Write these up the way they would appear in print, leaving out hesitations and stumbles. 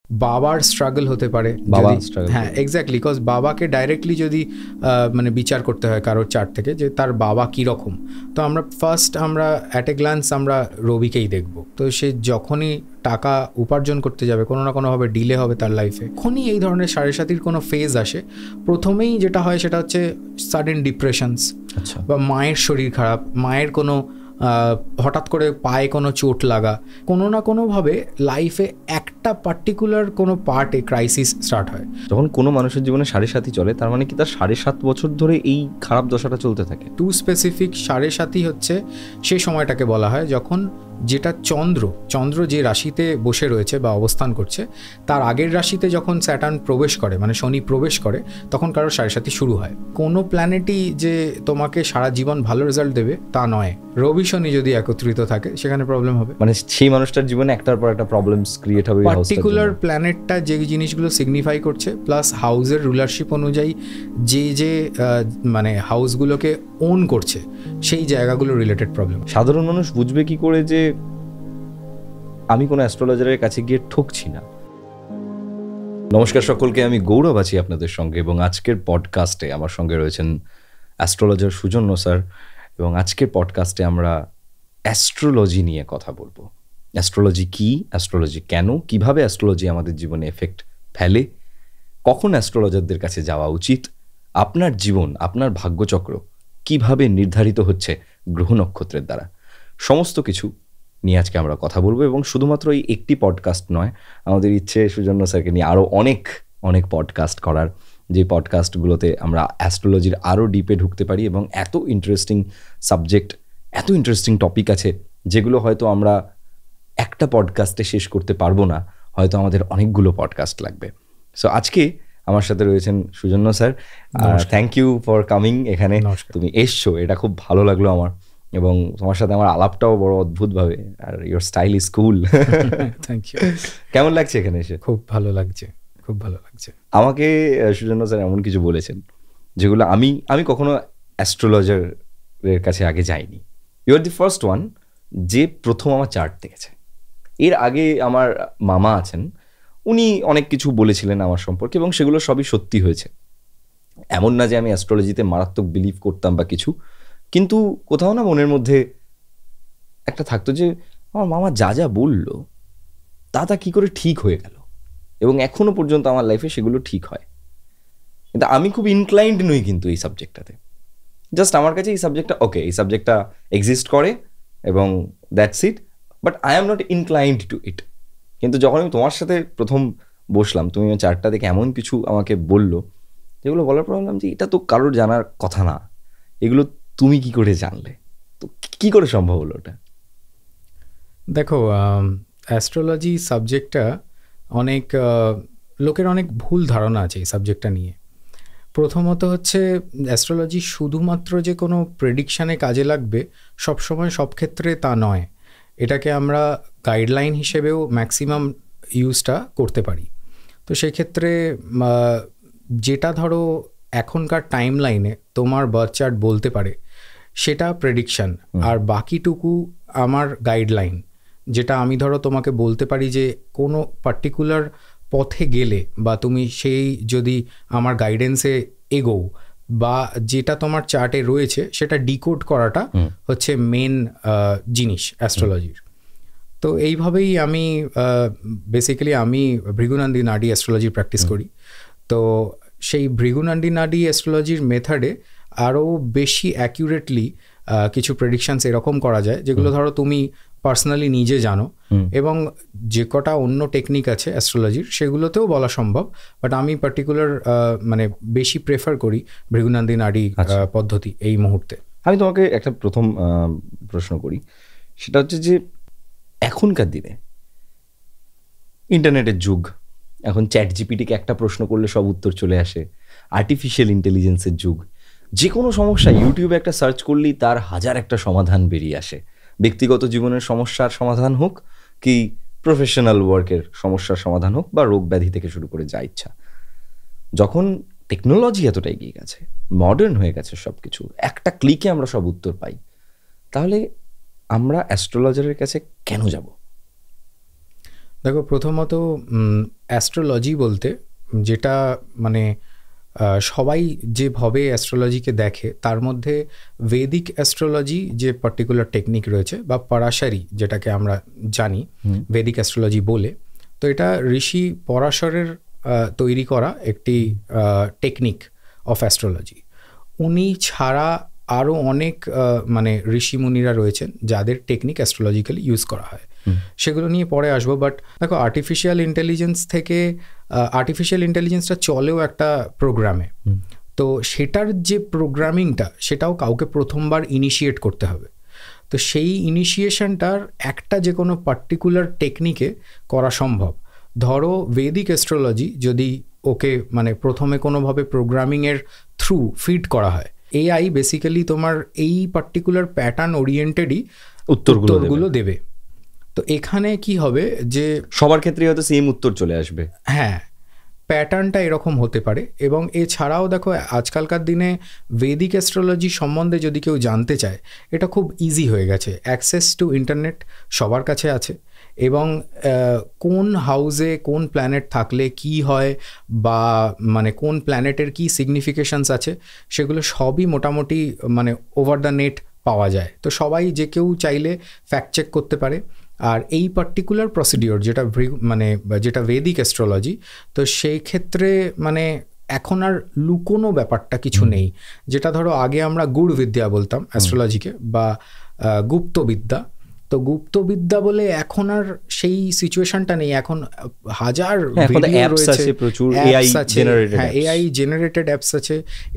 বাবার স্ট্রাগল হতে পারে, হ্যাঁ এক্স্যাক্টলি, বিকজ বাবাকে ডাইরেক্টলি যদি মানে বিচার করতে হয় কারোর চার্ট থেকে যে তার বাবা কীরকম, তো আমরা ফার্স্ট আমরা অ্যাট এ গ্ল্যান্স আমরা রবিকেই দেখব। তো সে যখনই টাকা উপার্জন করতে যাবে কোনো না কোনোভাবে ডিলে হবে তার লাইফে, তখনই এই ধরনের সাড়ে সাতির কোনো ফেজ আসে। প্রথমেই যেটা হয় সেটা হচ্ছে সাডেন ডিপ্রেশনস, বা মায়ের শরীর খারাপ, মায়ের কোনো হঠাৎ করে পায়ে কোনো চোট লাগা, কোনো না কোনোভাবে লাইফে একটা পার্টিকুলার কোনো পার্টে ক্রাইসিস স্টার্ট হয়। যখন কোনো মানুষের জীবনে 7.5 চলে, তার মানে কি তার 7.5 বছর ধরে এই খারাপ দশাটা চলতে থাকে? টু স্পেসিফিক 7.5 হচ্ছে সেই সময়টাকে বলা হয় যখন যেটা চন্দ্র যে রাশিতে বসে রয়েছে বা অবস্থান করছে তার আগের রাশিতে যখন স্যাটার্ন প্রবেশ করে, মানে শনি প্রবেশ করে, তখন কারোর 7.5 শুরু হয়। কোনো প্ল্যানেটই যে তোমাকে সারা জীবন ভালো রেজাল্ট দেবে তা নয়। রবি শনি যদি একত্রিত থাকে সেখানে প্রবলেম হবে, মানে সেই মানুষটার জীবনে একটার পর একটা প্রবলেমস ক্রিয়েট হবে। পার্টিকুলার প্ল্যানেটটা যে জিনিসগুলো সিগনিফাই করছে, প্লাস হাউসের রুলারশিপ অনুযায়ী যে মানে হাউসগুলোকে ওন করছে সেই জায়গাগুলো রিলেটেড প্রবলেম। সাধারণ মানুষ বুঝবে কি করে যে আমি কোনো অ্যাস্ট্রোলজারের কাছে গিয়ে ঠকছি না? নমস্কার সকলকে, আমি গৌরব আছি আপনাদের সঙ্গে, এবং আজকের পডকাস্টে আমার সঙ্গে রয়েছেন অ্যাস্ট্রোলজার সুজন্য স্যার। এবং আজকের পডকাস্টে আমরা অ্যাস্ট্রোলজি নিয়ে কথা বলবো। অ্যাস্ট্রোলজি কী, অ্যাস্ট্রোলজি কেন, কিভাবে অ্যাস্ট্রোলজি আমাদের জীবনে এফেক্ট ফেলে, কখন অ্যাস্ট্রোলজারদের কাছে যাওয়া উচিত, আপনার জীবন, আপনার ভাগ্যচক্র কিভাবে নির্ধারিত হচ্ছে গ্রহ নক্ষত্রের দ্বারা, সমস্ত কিছু নিয়ে আজকে আমরা কথা বলবো। এবং শুধুমাত্র এই একটি পডকাস্ট নয়, আমাদের ইচ্ছে সুজন্য স্যারকে নিয়ে আরও অনেক পডকাস্ট করার, যে পডকাস্টগুলোতে আমরা অ্যাস্ট্রোলজির আরও ডিপে ঢুকতে পারি। এবং এত ইন্টারেস্টিং সাবজেক্ট, এত ইন্টারেস্টিং টপিক আছে যেগুলো হয়তো আমরা একটা পডকাস্টে শেষ করতে পারবো না, হয়তো আমাদের অনেকগুলো পডকাস্ট লাগবে। সো আজকে আমার সাথে রয়েছেন Sujanya sir. Thank you for coming. এখানে তুমি এসছো, এটা খুব ভালো লাগলো আমার, এবং তোমার সাথে আমার আলাপটাও বড় অদ্ভুতভাবে, আর your style is cool. Thank you. কেমন লাগছে এখানে এসে? খুব ভালো লাগছে, খুব ভালো লাগছে। আমাকে সুজন্য স্যার এমন কিছু বলেছেন যেগুলো আমি কখনো অ্যাস্ট্রোলজারের কাছে আগে যাইনি। You are the first one যে প্রথম আমার চার্ট দেখেছে। এর আগে আমার মামা আছেন, উনি অনেক কিছু বলেছিলেন আমার সম্পর্কে, এবং সেগুলো সবই সত্যি হয়েছে। এমন না যে আমি অ্যাস্ট্রোলজিতে মারাত্মক বিলিভ করতাম বা কিছু, কিন্তু কোথাও না মনের মধ্যে একটা থাকতো যে আমার মামা যা যা বললো তা কী করে ঠিক হয়ে গেল, এবং এখনো পর্যন্ত আমার লাইফে সেগুলো ঠিক হয়। কিন্তু আমি খুব ইনক্লাইন্ড নই কিন্তু এই সাবজেক্টটাতে। জাস্ট আমার কাছে এই সাবজেক্টটা ওকে, এই সাবজেক্টটা এক্সিস্ট করে এবং that's it, but I am not inclined to it. কিন্তু যখন আমি তোমার সাথে প্রথম বসলাম, তুমি চার্টটা দেখে এমন কিছু আমাকে বললো যেগুলো বলার পর বললাম যে এটা তো কারোর জানার কথা না, এগুলো তুমি কি করে জানলে, তো কি করে সম্ভব হলো ওটা? দেখো, অ্যাস্ট্রোলজি সাবজেক্টটা অনেক লোকের অনেক ভুল ধারণা আছে এই সাবজেক্টটা নিয়ে। প্রথমত হচ্ছে অ্যাস্ট্রোলজি শুধুমাত্র যে কোনো প্রেডিকশানে কাজে লাগবে সবসময় সব ক্ষেত্রে তা নয়। এটাকে আমরা গাইডলাইন হিসেবেও ম্যাক্সিমাম ইউজটা করতে পারি। তো সেই ক্ষেত্রে যেটা ধরো এখনকার টাইম লাইনে তোমার বার্থ চার্ট বলতে পারে সেটা প্রেডিকশান, আর বাকিটুকু আমার গাইডলাইন, যেটা আমি ধরো তোমাকে বলতে পারি যে কোনো পার্টিকুলার পথে গেলে বা তুমি সেই যদি আমার গাইডেন্সে এগোও বা যেটা তোমার চার্টে রয়েছে সেটা ডিকোড করাটা হচ্ছে মেন জিনিস অ্যাস্ট্রোলজির। তো এইভাবেই আমি বেসিক্যালি আমি ভৃগুনন্দী নাডি অ্যাস্ট্রোলজি প্র্যাকটিস করি। তো সেই ভৃগুনন্দী নাডি অ্যাস্ট্রোলজির মেথডে আরও বেশি অ্যাকিউরেটলি কিছু প্রেডিকশানস এরকম করা যায় যেগুলো ধরো তুমি পার্সোনালি নিজে জানো, এবং যে কটা অন্য টেকনিক আছে অ্যাস্ট্রোলজির সেগুলোতেও বলা সম্ভব, বাট আমি পার্টিকুলার মানে বেশি প্রেফার করি ভৃগুনন্দী নাডি পদ্ধতি এই মুহূর্তে। আমি তোমাকে একটা প্রথম প্রশ্ন করি, সেটা হচ্ছে যে এখনকার দিনে ইন্টারনেটের যুগ, এখন চ্যাট জিপিটিকে একটা প্রশ্ন করলে সব উত্তর চলে আসে, আর্টিফিশিয়াল ইন্টেলিজেন্সের যুগ, যে কোনো সমস্যা ইউটিউবে একটা সার্চ করলেই তার হাজার একটা সমাধান বেরিয়ে আসে। ব্যক্তিগত জীবনের সমস্যার সমাধান হোক, কি প্রফেশনাল ওয়ার্কের সমস্যার সমাধান হোক, বা রোগ ব্যাধি থেকে শুরু করে যা ইচ্ছা। যখন টেকনোলজি এতটা এগিয়ে গেছে, মডার্ন হয়ে গেছে সব কিছু, একটা ক্লিকে আমরা সব উত্তর পাই, তাহলে আমরা অ্যাস্ট্রোলজারের কাছে কেন যাব? দেখো, প্রথমত অ্যাস্ট্রোলজি বলতে যেটা মানে সবাই যেভাবে অ্যাস্ট্রোলজিকে দেখে তার মধ্যে ভেদিক অ্যাস্ট্রোলজি যে পার্টিকুলার টেকনিক রয়েছে বা পরাশরী যেটাকে আমরা জানি ভেদিক অ্যাস্ট্রোলজি বলে, তো এটা ঋষি পরাশরের তৈরি করা একটি টেকনিক অফ অ্যাস্ট্রোলজি। উনি ছাড়া আরও অনেক মানে ঋষিমুনিরা রয়েছেন যাদের টেকনিক অ্যাস্ট্রোলজিক্যালি ইউজ করা হয়, সেগুলো নিয়ে পরে আসবো। বাট দেখো, আর্টিফিশিয়াল ইন্টেলিজেন্সটা চলেও একটা প্রোগ্রামে, তো সেটার যে প্রোগ্রামিংটা সেটাও কাউকে প্রথমবার ইনিশিয়েট করতে হবে। তো সেই ইনিশিয়েশনটার একটা যে কোনো পার্টিকুলার টেকনিকে করা সম্ভব। ধরো ভেদিক অ্যাস্ট্রোলজি যদি ওকে মানে প্রথমে কোনোভাবে প্রোগ্রামিংয়ের থ্রু ফিড করা হয়, এআই বেসিক্যালি তোমার এই পার্টিকুলার প্যাটার্ন ওরিয়েন্টেডই উত্তরগুলো দেবে। তো এখানে কি হবে যে সবার ক্ষেত্রে হয়তো সেম উত্তর চলে আসবে, হ্যাঁ, প্যাটার্নটা এরকম হতে পারে। এবং এছাড়াও দেখো, আজকালকার দিনে ভেদিক অ্যাস্ট্রোলজি সম্বন্ধে যদি কেউ জানতে চায়, এটা খুব ইজি হয়ে গেছে। অ্যাক্সেস টু ইন্টারনেট সবার কাছে আছে, এবং কোন হাউসে কোন প্ল্যানেট থাকলে কি হয় বা মানে কোন প্ল্যানেটের কি সিগনিফিকেশনস আছে, সেগুলো সবই মোটামুটি মানে ওভার দ্য নেট পাওয়া যায়। তো সবাই যে কেউ চাইলে ফ্যাক্ট চেক করতে পারে। আর এই পার্টিকুলার প্রসিডিওর যেটা ভেদিক অ্যাস্ট্রোলজি, তো সেই ক্ষেত্রে মানে এখন আর লুকোনো ব্যাপারটা কিছু নেই। যেটা ধরো আগে আমরা গূঢ় বিদ্যা বলতাম অ্যাস্ট্রোলজিকে, বা গুপ্তবিদ্যা, তো গুপ্তবিদ্যা বলে এখন আর সেই সিচুয়েশনটা নেই। এখন হাজার ভিডিও রয়েছে, প্রচুর এআই জেনারেটেড অ্যাপস আছে।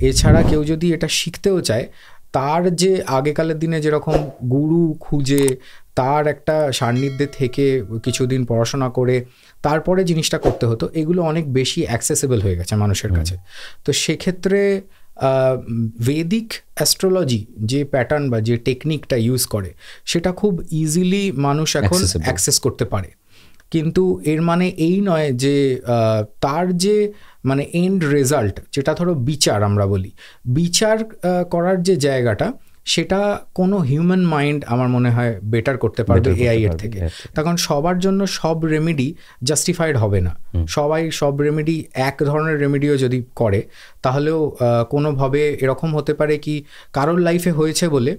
এছাড়া কেউ যদি এটা শিখতেও চায়, তার যে আগেকালের দিনে যেরকম গুরু খুঁজে তার একটা সান্নিধ্যে থেকে কিছুদিন পড়াশোনা করে তারপরে জিনিসটা করতে হতো, এগুলো অনেক বেশি অ্যাক্সেসিবল হয়ে গেছে মানুষের কাছে। তো সেক্ষেত্রে ভেদিক অ্যাস্ট্রোলজি যে প্যাটার্ন বা যে টেকনিকটা ইউজ করে, সেটা খুব ইজিলি মানুষ এখন অ্যাক্সেস করতে পারে। কিন্তু এর মানে এই নয় যে তার যে মানে এন্ড রেজাল্ট, যেটা ধরো বিচার আমরা বলি, বিচার করার যে জায়গাটা, সেটা কোনো হিউম্যান মাইন্ড আমার মনে হয় বেটার করতে পারবে এআই এর থেকে। তখন সবার জন্য সব রেমেডি জাস্টিফাইড হবে না। সবাই সব রেমেডি, এক ধরনের রেমেডিও যদি করে, তাহলেও কোনোভাবে এরকম হতে পারে কি কারোর লাইফে হয়েছে বলে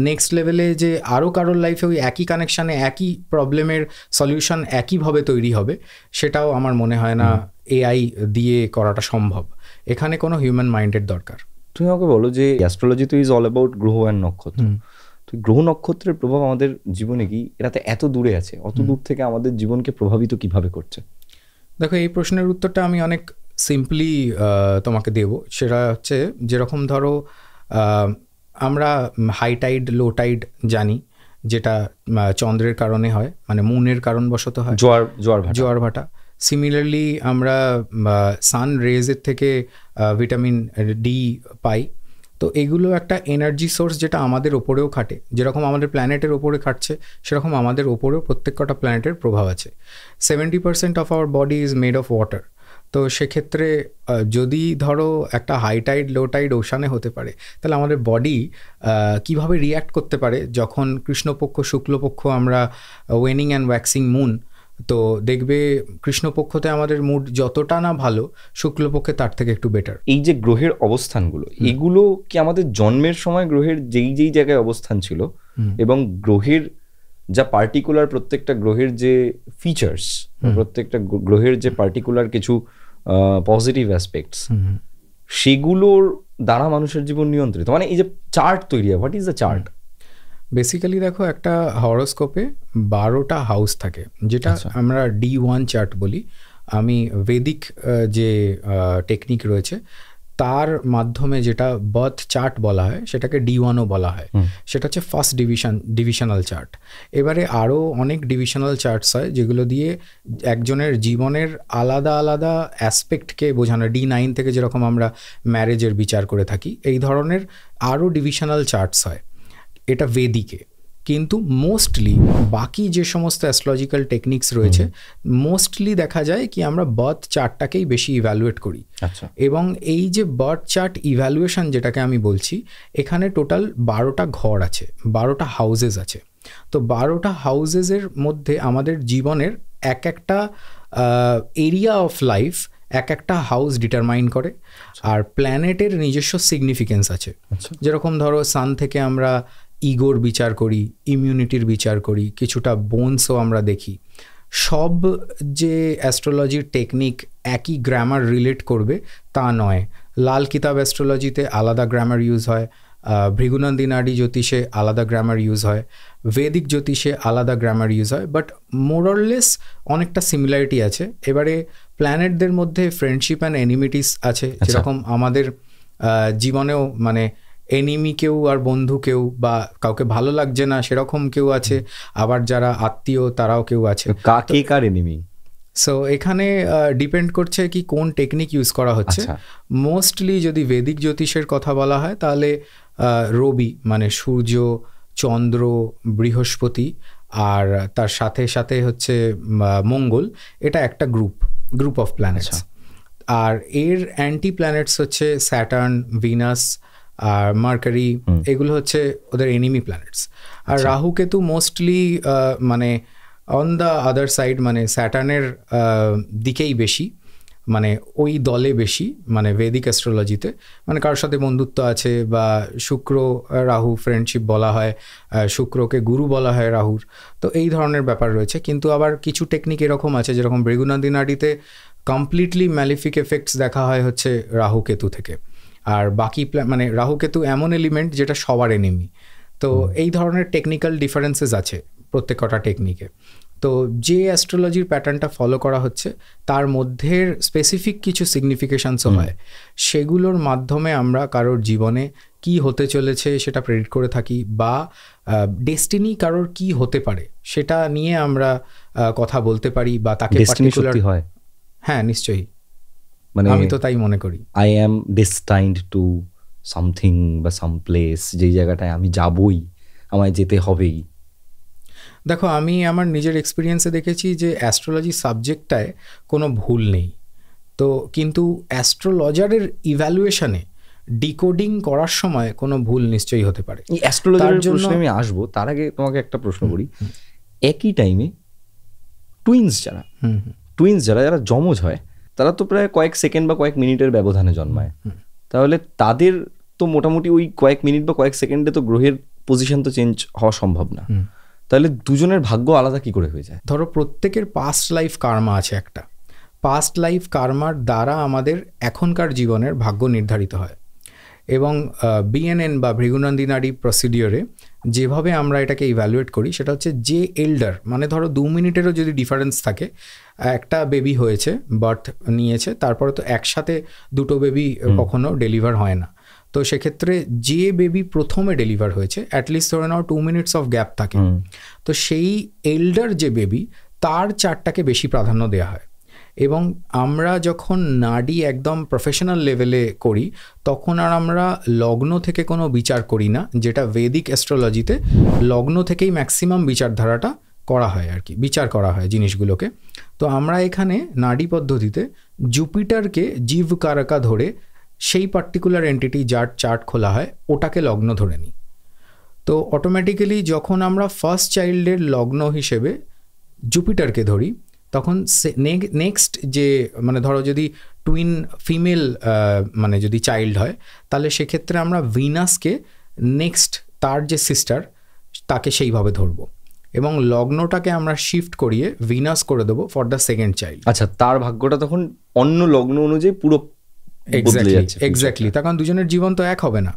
নেক্সট লেভেলে যে আরও কারোর লাইফে ওই একই কানেকশানে একই প্রবলেমের সলিউশন একইভাবে তৈরি হবে, সেটাও আমার মনে হয় না এআই দিয়ে করাটা সম্ভব। এখানে কোনো হিউম্যান মাইন্ডের দরকার। তুমি আমাকে বলো যে অ্যাস্ট্রোলজি তো ইজ অল অ্যাবাউট গ্রহ অ্যান্ড নক্ষত্র। তো গ্রহ নক্ষত্রের প্রভাব আমাদের জীবনে কি, এটাতে এত দূরে আছে, অত দূর থেকে আমাদের জীবনকে প্রভাবিত কিভাবে করছে? দেখো, এই প্রশ্নের উত্তরটা আমি অনেক সিম্পলি তোমাকে দেব। সেটা হচ্ছে, যেরকম ধরো আমরা হাই টাইড লো টাইড জানি, যেটা চন্দ্রের কারণে হয়, মানে মুনের কারণবশত হয়, জোয়ার ভাটা। সিমিলারলি আমরা সান রেজের থেকে ভিটামিন ডি পাই। তো এগুলো একটা এনার্জি সোর্স যেটা আমাদের ওপরেও খাটে। যেরকম আমাদের প্ল্যানেটের ওপরে খাটছে, সেরকম আমাদের ওপরেও প্রত্যেক কটা প্ল্যানেটের প্রভাব আছে। 70% of our body is made of water. তো সেক্ষেত্রে যদি ধরো একটা হাই টাইড লো টাইড ওশানে হতে পারে, তাহলে আমাদের বডি কীভাবে রিয়্যাক্ট করতে পারে যখন কৃষ্ণপক্ষ শুক্লপক্ষ আমরা ওয়েনিং অ্যান্ড ওয়্যাক্সিং মুন, তো দেখবে কৃষ্ণপক্ষতে আমাদের মুড যতটা না ভালো, শুক্লপক্ষে তার থেকে একটু বেটার। এই যে গ্রহের অবস্থানগুলো, এগুলো কি আমাদের জন্মের সময় গ্রহের যেই জায়গায় অবস্থান ছিল, এবং গ্রহের যা পার্টিকুলার প্রত্যেকটা গ্রহের যে ফিচার্স, প্রত্যেকটা গ্রহের যে পার্টিকুলার কিছু পজিটিভ অ্যাসপেক্টস, সেগুলোর দ্বারা মানুষের জীবন নিয়ন্ত্রিত? মানে এই যে চার্ট তৈরি হয়, what is the chart? Basically দেখো, একটা হরোস্কোপে 12টা হাউস থাকে, যেটা আমরা D1 চার্ট বলি। আমি ভেদিক যে টেকনিক রয়েছে তার মাধ্যমে যেটা বার্থ চার্ট বলা হয়, সেটাকে D1ও বলা হয়। সেটা হচ্ছে ফার্স্ট ডিভিশনাল চার্ট। এবারে আরও অনেক ডিভিশনাল চার্টস হয়, যেগুলো দিয়ে একজনের জীবনের আলাদা আলাদা অ্যাসপেক্টকে বোঝানো। D9 থেকে যেরকম আমরা ম্যারেজের বিচার করে থাকি, এই ধরনের আরও ডিভিশনাল চার্টস হয়, এটা ভেদিকে। কিন্তু মোস্টলি বাকি যে সমস্ত অ্যাস্ট্রোলজিক্যাল টেকনিক্স রয়েছে, মোস্টলি দেখা যায় কি আমরা বার্থ চার্টটাকেই বেশি ইভ্যালুয়েট করি। এবং এই যে বার্থ চার্ট ইভ্যালুয়েশন যেটাকে আমি বলছি, এখানে টোটাল 12টা ঘর আছে, 12টা হাউজেস আছে। তো 12টা হাউজেসের মধ্যে আমাদের জীবনের এক একটা এরিয়া অফ লাইফ এক একটা হাউস ডিটারমাইন করে, আর প্ল্যানেটের নিজস্ব সিগনিফিকেন্স আছে। যেরকম ধরো সান থেকে আমরা ইগোর বিচার করি, ইমিউনিটির বিচার করি, কিছুটা বোনসও আমরা দেখি। সব যে অ্যাস্ট্রোলজির টেকনিক একই গ্রামার রিলেট করবে তা নয়। লাল কিতাব অ্যাস্ট্রোলজিতে আলাদা গ্রামার ইউজ হয়, ভৃগুনন্দী নাড়ি জ্যোতিষে আলাদা গ্রামার ইউজ হয়, ভেদিক জ্যোতিষে আলাদা গ্রামার ইউজ হয়, বাট মোরলেস অনেকটা সিমিলারিটি আছে। এবারে প্ল্যানেটদের মধ্যে ফ্রেন্ডশিপ অ্যান্ড এনিমিটিস আছে, যেরকম আমাদের জীবনেও মানে এনিমি কেউ আর বন্ধু কেউ, বা কাউকে ভালো লাগছে না সেরকম কেউ আছে, আবার যারা আত্মীয় তারাও কেউ আছে। কাকে কার এনিমি? সো এখানে ডিপেন্ড করছে কি কোন টেকনিক ইউজ করা হচ্ছে। মোস্টলি যদি ভেদিক জ্যোতিষের কথা বলা হয় তাহলে রবি মানে সূর্য, চন্দ্র, বৃহস্পতি আর তার সাথে সাথে হচ্ছে মঙ্গল, এটা একটা গ্রুপ অফ প্ল্যানেটস। আর এর অ্যান্টি প্ল্যানেটস হচ্ছে স্যাটার্ন, ভিনাস আর মার্কারি, এগুলো হচ্ছে ওদের এনিমি প্ল্যানেটস। আর রাহু কেতু মোস্টলি মানে অন দ্য আদার সাইড, মানে স্যাটার্নের দিকেই বেশি, মানে ওই দলে বেশি, মানে ভেদিক অ্যাস্ট্রোলজিতে মানে কারোর সাথে বন্ধুত্ব আছে, বা শুক্র রাহু ফ্রেন্ডশিপ বলা হয়, শুক্রকে গুরু বলা হয় রাহুর। তো এই ধরনের ব্যাপার রয়েছে। কিন্তু আবার কিছু টেকনিক এরকম আছে, যেরকম ভৃগুনন্দী নাড়িতে কমপ্লিটলি ম্যালিফিক এফেক্টস দেখা হয় হচ্ছে রাহু কেতু থেকে। আর বাকি মানে রাহু কেতু এমন এলিমেন্ট যেটা সবার এনিমি। তো এই ধরনের টেকনিক্যাল ডিফারেন্সেস আছে প্রত্যেক কটা টেকনিকে। তো যে অ্যাস্ট্রোলজির প্যাটার্নটা ফলো করা হচ্ছে তার মধ্যে স্পেসিফিক কিছু সিগনিফিকেশনসও হয়, সেগুলোর মাধ্যমে আমরা কারোর জীবনে কি হতে চলেছে সেটা প্রেডিক্ট করে থাকি, বা ডেস্টিনি কারোর কি হতে পারে সেটা নিয়ে আমরা কথা বলতে পারি, বা তাকে পার্টিকুলার হয়। হ্যাঁ নিশ্চয়ই, মানে আমি তো তাই মনে করি। I am destined to something বা সাম প্লেস, যেই জায়গাটায় আমি যাবই, আমায় যেতে হবেই। দেখো আমি আমার নিজের এক্সপিরিয়েন্সে দেখেছি যে অ্যাস্ট্রোলজি সাবজেক্টটায় কোনো ভুল নেই, তো কিন্তু অ্যাস্ট্রোলজারের ইভ্যালুয়েশনে ডিকোডিং করার সময় কোনো ভুল নিশ্চয়ই হতে পারে। এই অ্যাস্ট্রোলজারের প্রশ্নে আমি আসবো, তার আগে তোমাকে একটা প্রশ্ন করি। একই টাইমে টুইন্স যারা যমজ হয়, তারা তো প্রায় কয়েক সেকেন্ড বা কয়েক মিনিটের ব্যবধানে জন্মায়, তাহলে তাদের তো মোটামুটি ওই কয়েক মিনিট বা কয়েক সেকেন্ডে তো গ্রহের পজিশন তো চেঞ্জ হওয়া সম্ভব না, তাহলে দুজনের ভাগ্য আলাদা কি করে হয়ে যায়? ধরো প্রত্যেকের পাস্ট লাইফ কার্মা আছে একটা, পাস্ট লাইফ কার্মার দ্বারা আমাদের এখনকার জীবনের ভাগ্য নির্ধারিত হয়। এবং বিএনএন বা ভৃগুনন্দী নাড়ি প্রসিডিওরে যেভাবে আমরা এটাকে ইভ্যালুয়েট করি সেটা হচ্ছে যে এল্ডার, মানে ধরো 2 মিনিটেরও যদি ডিফারেন্স থাকে, একটা বেবি হয়েছে, বার্থ নিয়েছে, তারপরে তো একসাথে দুটো বেবি কখনো ডেলিভার হয় না। তো সেক্ষেত্রে যে বেবি প্রথমে ডেলিভার হয়েছে, অ্যাটলিস্ট ধরে নাও 2 মিনিটস অফ গ্যাপ থাকে, তো সেই এল্ডার যে বেবি তার চার্টটাকে বেশি প্রাধান্য দেওয়া হয়। এবং আমরা যখন নাডি একদম প্রফেশনাল লেভেলে করি তখন আর আমরা লগ্ন থেকে কোনো বিচার করি না, যেটা ভেদিক অ্যাস্ট্রোলজিতে লগ্ন থেকেই ম্যাক্সিমাম বিচারধারাটা করা হয় আর কি, বিচার করা হয় জিনিসগুলোকে। তো আমরা এখানে নাডি পদ্ধতিতে জুপিটারকে জীবকারকা ধরে সেই পার্টিকুলার এন্টিটি যার চার্ট খোলা হয় ওটাকে লগ্ন ধরে নিই। তো অটোমেটিক্যালি যখন আমরা ফার্স্ট চাইল্ডের লগ্ন হিসেবে জুপিটারকে ধরি, তখন নেক্সট যে মানে ধরো যদি টুইন ফিমেল মানে যদি চাইল্ড হয়, তাহলে সেক্ষেত্রে আমরা ভিনাসকে নেক্সট তার যে সিস্টার তাকে সেইভাবে ধরবো, এবং লগ্নটাকে আমরা শিফট করিয়ে ভিনাস করে দেবো ফর দ্য সেকেন্ড চাইল্ড। আচ্ছা, তার ভাগ্যটা তখন অন্য লগ্ন অনুযায়ী পুরো এক্স্যাক্টলি, তার কারণ দুজনের জীবন তো এক হবে না,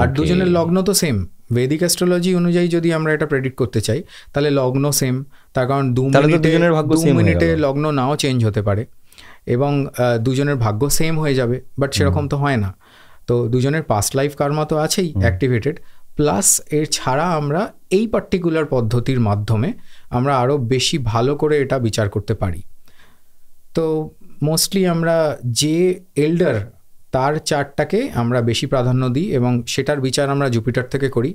আর দুজনের লগ্ন তো সেম। ভেদিক অ্যাস্ট্রোলজি অনুযায়ী যদি আমরা এটা প্রেডিক্ট করতে চাই তাহলে লগ্ন সেম, তার কারণ 2 মিনিটে লগ্ন নাও চেঞ্জ হতে পারে, এবং দুজনের ভাগ্য সেম হয়ে যাবে, বাট সেরকম তো হয় না। তো দুজনের পাস্ট লাইফ কার্মা তো আছেই অ্যাক্টিভেটেড, প্লাস এর ছাড়া আমরা এই পার্টিকুলার পদ্ধতির মাধ্যমে আমরা আরও বেশি ভালো করে এটা বিচার করতে পারি। তো মোস্টলি আমরা যে এল্ডার তার চার্টটাকে আমরা বেশি প্রাধান্য দিই, এবং সেটার বিচার আমরা জুপিটার থেকে করি,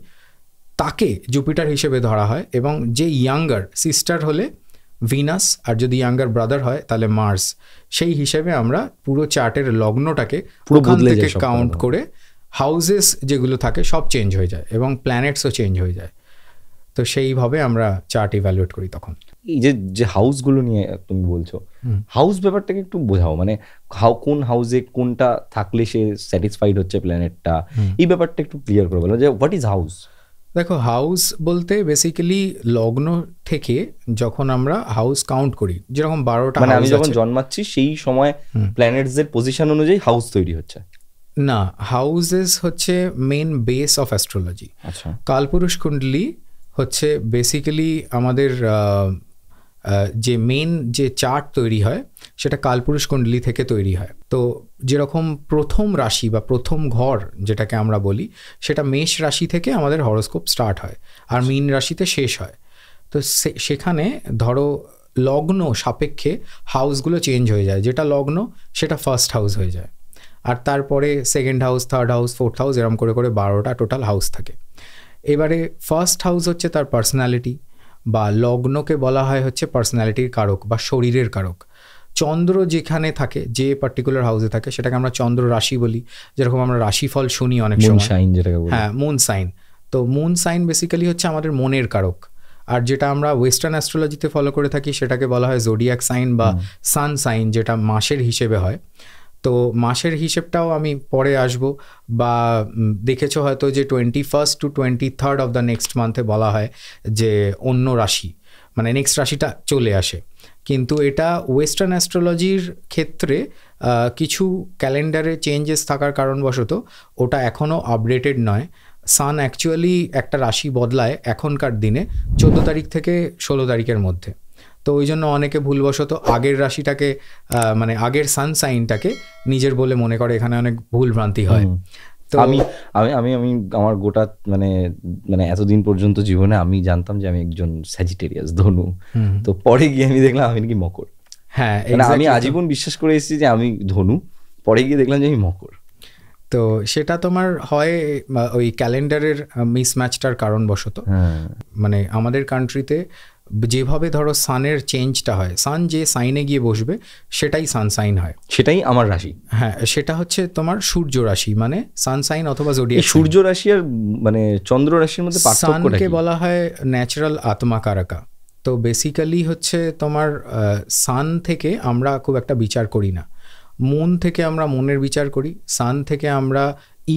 তাকে জুপিটার হিসেবে ধরা হয়। এবং যে ইয়াঙ্গার সিস্টার হলে ভিনাস, আর যদি ইয়াঙ্গার ব্রাদার হয় তাহলে মার্স, সেই হিসেবে আমরা পুরো চার্টের লগ্নটাকে ওখান থেকে কাউন্ট করে হাউজেস যেগুলো থাকে সব চেঞ্জ হয়ে যায়, এবং প্ল্যানেটসও চেঞ্জ হয়ে যায়। তো সেইভাবে আমরা চার্ট ইভ্যালুয়েট করি তখন। এই যে হাউসগুলো নিয়ে তুমি বলছো, হাউস ব্যাপারটাকে একটু বোঝাও, মানে কোন হাউসে কোনটা থাকলে সে স্যাটিসফাইড হচ্ছে প্ল্যানেটটা, এই ব্যাপারটা একটু ক্লিয়ার করে বলো যে হোয়াট ইজ হাউস। দেখো, হাউস বলতে বেসিক্যালি লগ্ন থেকে যখন আমরা হাউস কাউন্ট করি, যেরকম 12টা, মানে আমি যখন জন্মাচ্ছি সেই সময় প্ল্যানেটসের পজিশন অনুযায়ী হাউস তৈরি হচ্ছে না, হাউসেস হচ্ছে মেন বেস অফ অ্যাস্ট্রোলজি। আচ্ছা, কালপুরুষ কুণ্ডলী হচ্ছে বেসিক্যালি আমাদের যে মেন যে চার্ট তৈরি হয় সেটা কালপুরুষ কুণ্ডলী থেকে তৈরি হয়। তো যেরকম প্রথম রাশি বা প্রথম ঘর যেটাকে আমরা বলি, সেটা মেষ রাশি থেকে আমাদের হরোস্কোপ স্টার্ট হয় আর মীন রাশিতে শেষ হয়। তো সেখানে ধরো লগ্ন সাপেক্ষে হাউসগুলো চেঞ্জ হয়ে যায়, যেটা লগ্ন সেটা ফার্স্ট হাউস হয়ে যায়, আর তারপরে second house, third house, fourth house, এরকম করে করে 12টা টোটাল হাউস থাকে। এবারে ফার্স্ট হাউস হচ্ছে তার পার্সোনালিটি, বা লগ্নকে বলা হয় হচ্ছে পার্সোনালিটির কারক বা শরীরের কারক। চন্দ্র যেখানে থাকে, যে পার্টিকুলার হাউসে থাকে, সেটাকে আমরা চন্দ্র রাশি বলি। যেরকম আমরা রাশিফল শুনি অনেক সময়, হ্যাঁ, মুন সাইন। তো মুন সাইন বেসিক্যালি হচ্ছে আমাদের মনের কারক। আর যেটা আমরা ওয়েস্টার্ন অ্যাস্ট্রোলজিতে ফলো করে থাকি সেটাকে বলা হয় জোডিয়াক সাইন বা সান সাইন, যেটা মাসের হিসেবে হয়। তো মাসের হিসেবটাও আমি পরে আসবো, বা দেখেছো হয়তো যে 21st to 23rd of the next মান্থে বলা হয় যে অন্য রাশি, মানে নেক্সট রাশিটা চলে আসে। কিন্তু এটা ওয়েস্টার্ন অ্যাস্ট্রোলজির ক্ষেত্রে কিছু ক্যালেন্ডারে চেঞ্জেস থাকার কারণবশত ওটা এখনও আপডেটেড নয়। সান অ্যাকচুয়ালি একটা রাশি বদলায় এখনকার দিনে 14 তারিখ থেকে 16 তারিখের মধ্যে। তো ওই জন্য অনেকে ভুলবশত আগের রাশিটাকে মানে আগের সান সাইনটাকে নিজের বলে মনে করে, এখানে অনেক ভুল ভ্রান্তি হয়। তো আমি আমি আমি আমার গোটা মানে এতদিন পর্যন্ত জীবনে আমি জানতাম যে আমি একজন স্যাজিটেরিয়াস, ধনু। তো পরে গিয়ে আমি দেখলাম আমি নাকি মকর। হ্যাঁ, আমি আজীবন বিশ্বাস করে এসেছি যে আমি ধনু, পরে গিয়ে দেখলাম যে আমি মকর। তো সেটা তোমার হয় ওই ক্যালেন্ডারের মিসম্যাচটার কারণবশত। মানে আমাদের কান্ট্রিতে যেভাবে ধরো সানের চেঞ্জটা হয়, সান যে সাইনে গিয়ে বসবে সেটাই সান সাইন হয়, সেটাই আমার রাশি। হ্যাঁ, সেটা হচ্ছে তোমার সূর্য রাশি, মানে সান সাইন অথবা জোডিয়াক। সূর্য রাশি আর মানে চন্দ্র রাশির মধ্যে পার্থক্যটা কি? সানকে বলা হয় ন্যাচারাল আত্মা কারকা। তো বেসিক্যালি হচ্ছে তোমার সান থেকে আমরা খুব একটা বিচার করি না, মুন থেকে আমরা মনের বিচার করি, সান থেকে আমরা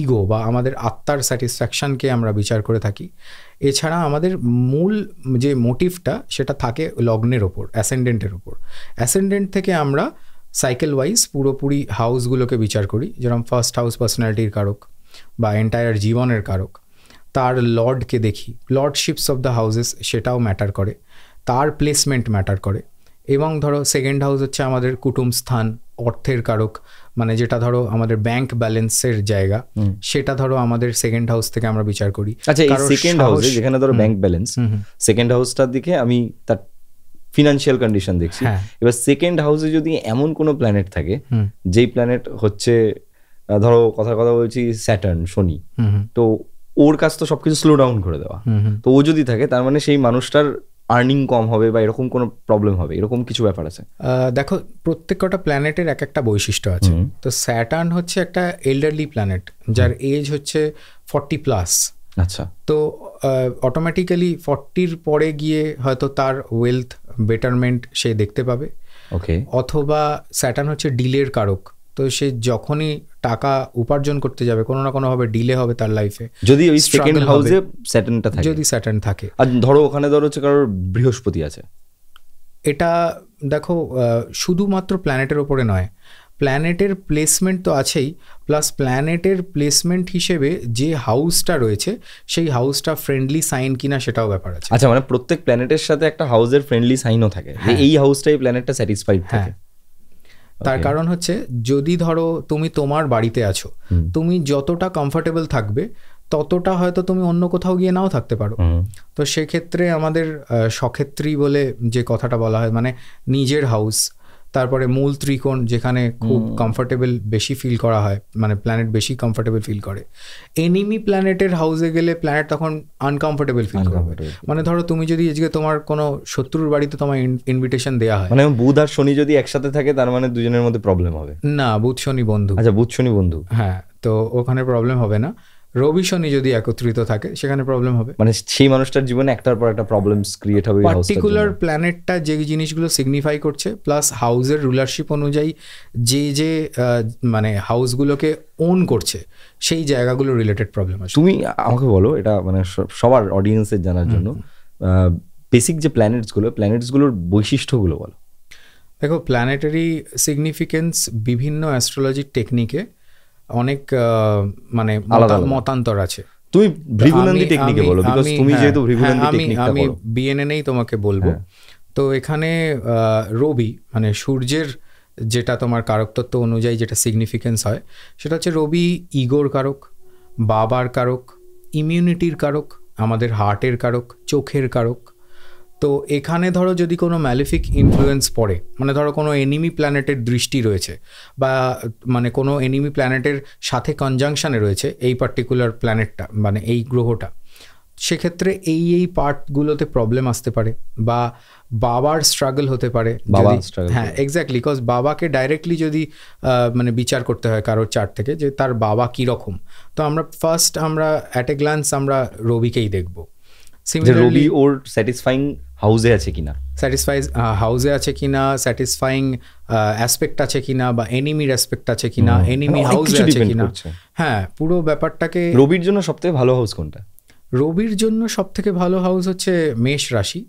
ইগো বা আমাদের আত্মার স্যাটিসফ্যাকশানকে আমরা বিচার করে থাকি। এছাড়া আমাদের মূল যে মোটিভটা সেটা থাকে লগ্নের ওপর, অ্যাসেন্ডেন্টের ওপর। অ্যাসেন্ডেন্ট থেকে আমরা সাইকেল ওয়াইজ পুরোপুরি হাউসগুলোকে বিচার করি, যেরকম ফার্স্ট হাউস পার্সোনালিটির কারক বা এন্টায়ার জীবনের কারক। তার লর্ডকে দেখি, লর্ডশিপস অফ দ্য হাউসেস সেটাও ম্যাটার করে, তার প্লেসমেন্ট ম্যাটার করে। এবং ধরো সেকেন্ড হাউস হচ্ছে আমাদের কুটুম স্থান, অর্থের কারক, মানে যেটা ধরো আমাদের ব্যাংক ব্যালেন্সের জায়গা, সেটা ধরো আমাদের সেকেন্ড হাউস থেকে আমরা বিচার করি। আচ্ছা, এই সেকেন্ড হাউসে যেখানে ধরো ব্যাংক ব্যালেন্স, সেকেন্ড হাউসটার দিকে আমি তার ফিনান্সিয়াল কন্ডিশন দেখছি। এবার সেকেন্ড হাউসে যদি এমন কোনো প্ল্যানেট থাকে, যেই প্ল্যানেট হচ্ছে ধরো কথা বলছি স্যাটার্ন, শনি, তো ওর কাজ তো সবকিছু স্লো ডাউন করে দেওয়া। তো ও যদি থাকে তার মানে সেই মানুষটার আর্নিং কম হবে বা এরকম কোনো প্রবলেম হবে, এরকম কিছু ব্যাপার আছে? দেখো, প্রত্যেক কটা প্ল্যানেটের এক একটা বৈশিষ্ট্য আছে। তো স্যাটার্ন হচ্ছে একটা এল্ডারলি প্ল্যানেট, যার এজ হচ্ছে 40+। আচ্ছা, তো অটোমেটিক্যালি 40-র পরে গিয়ে হয়তো তার ওয়েলথ বেটারমেন্ট সে দেখতে পাবে। ওকে। অথবা স্যাটার্ন হচ্ছে ডিলের কারক, তো সে যখনই টাকা উপার্জন করতে যাবে কোনো না কোনোভাবে ডিলে হবে তার লাইফে, যদি ওই সেকেন্ড হাউসে স্যাটার্নটা থাকে, যদি স্যাটার্ন থাকে। আর ধরো ওখানে ধরো হচ্ছে কারোর বৃহস্পতি আছে, এটা দেখো শুধুমাত্র প্ল্যানেটের ওপরে নয়, প্ল্যানেটের প্লেসমেন্ট তো আছেই, প্লাস প্ল্যানেটের প্লেসমেন্ট হিসেবে যে হাউসটা রয়েছে সেই হাউসটা ফ্রেন্ডলি সাইন কিনা সেটাও ব্যাপার আছে। আচ্ছা, মানে প্রত্যেক প্ল্যানেটের সাথে একটা হাউসের ফ্রেন্ডলি সাইনও থাকে, এই হাউসটাই প্ল্যানেটটা স্যাটিসফাইড থাকে। তার কারণ হচ্ছে যদি ধরো তুমি তোমার বাড়িতে আছো, তুমি যতটা কমফোর্টেবল থাকবে ততটা হয়তো তুমি অন্য কোথাও গিয়ে নাও থাকতে পারো। তো সেক্ষেত্রে আমাদের সক্ষেত্রী বলে যে কথাটা বলা হয়, মানে নিজের হাউস, তারপরে মূল ত্রিকোণ যেখানে খুব কমফোর্টেবল বেশি ফিল করা হয়, মানে প্ল্যানেট বেশি কমফোর্টেবল ফিল করে। এনিমি প্ল্যানেটের হাউসে গেলে প্ল্যানেট তখন আনকমফোর্টেবল ফিল করবে। মানে ধরো তুমি যদি আজকে তোমার কোনো শত্রুর বাড়িতে তোমার ইনভিটেশন দেওয়া হয়, মানে বুধ আর শনি যদি একসাথে থাকে তার মানে দুজনের মধ্যে প্রবলেম হবে? না, বুধ শনি বন্ধু। আচ্ছা, বুধ শনি বন্ধু, হ্যাঁ, তো ওখানে প্রবলেম হবে না। রবি শনি যদি একত্রিত থাকে সেখানে প্রবলেম হবে। মানে সেই মানুষটার জীবনে একটার পর একটা প্রবলেমস ক্রিয়েট হবে পার্টিকুলার প্ল্যানেটটা যে জিনিসগুলো সিগনিফাই করছে, প্লাস হাউসের রুলারশিপ অনুযায়ী যে মানে হাউসগুলোকে ওন করছে সেই জায়গাগুলো রিলেটেড প্রবলেম আছে। তুমি আমাকে বলো, এটা মানে সবার অডিয়েন্সের জানার জন্য, বেসিক যে প্ল্যানেটসগুলোর বৈশিষ্ট্যগুলো বলো। দেখো, প্ল্যানেটারি সিগনিফিকেন্স বিভিন্ন অ্যাস্ট্রোলজির টেকনিকে অনেক মানে মতান্তর আছে। তুমি ভৃগুনন্দী টেকনিকে বলো, বিকজ তুমি যেহেতু ভৃগুনন্দী টেকনিকটা আমি বিএনএনেই তোমাকে বলবো। তো এখানে রবি মানে সূর্যের যেটা তোমার কারকতত্ত্ব অনুযায়ী যেটা সিগনিফিকেন্স হয় সেটা হচ্ছে রবি ইগোর কারক, বাবার কারক, ইমিউনিটির কারক, আমাদের হার্টের কারক, চোখের কারক। তো এখানে ধরো যদি কোনো ম্যালিফিক ইনফ্লুয়েন্স পড়ে, মানে ধরো কোনো এনিমি প্ল্যানেটের দৃষ্টি রয়েছে বা মানে কোনো এনিমি প্ল্যানেটের সাথে কনজাংশনে রয়েছে এই পার্টিকুলার প্ল্যানেটটা মানে এই গ্রহটা, সেক্ষেত্রে এই পার্টগুলোতে প্রবলেম আসতে পারে বা বাবার স্ট্রাগল হতে পারে। হ্যাঁ, এক্স্যাক্টলি, বিকজ বাবাকে ডাইরেক্টলি যদি মানে বিচার করতে হয় কারোর চার্ট থেকে যে তার বাবা কীরকম, তো আমরা ফার্স্ট আমরা অ্যাট এ গ্ল্যান্স আমরা রবিকেই দেখবো। রবি ওর স্যাটিসফাইং হাউসে আছে কিনা, হাউসে আছে কিনা, স্যাটিসফাইং অ্যাসপেক্ট আছে কিনা, বা এনিমির অ্যাসপেক্ট আছে কিনা, এনিমি হাউসে আছে কিনা। হ্যাঁ, পুরো ব্যাপারটাকে। রবির জন্য সবথেকে ভালো হাউস কোনটা? রবির জন্য সবথেকে ভালো হাউস হচ্ছে মেষ রাশি।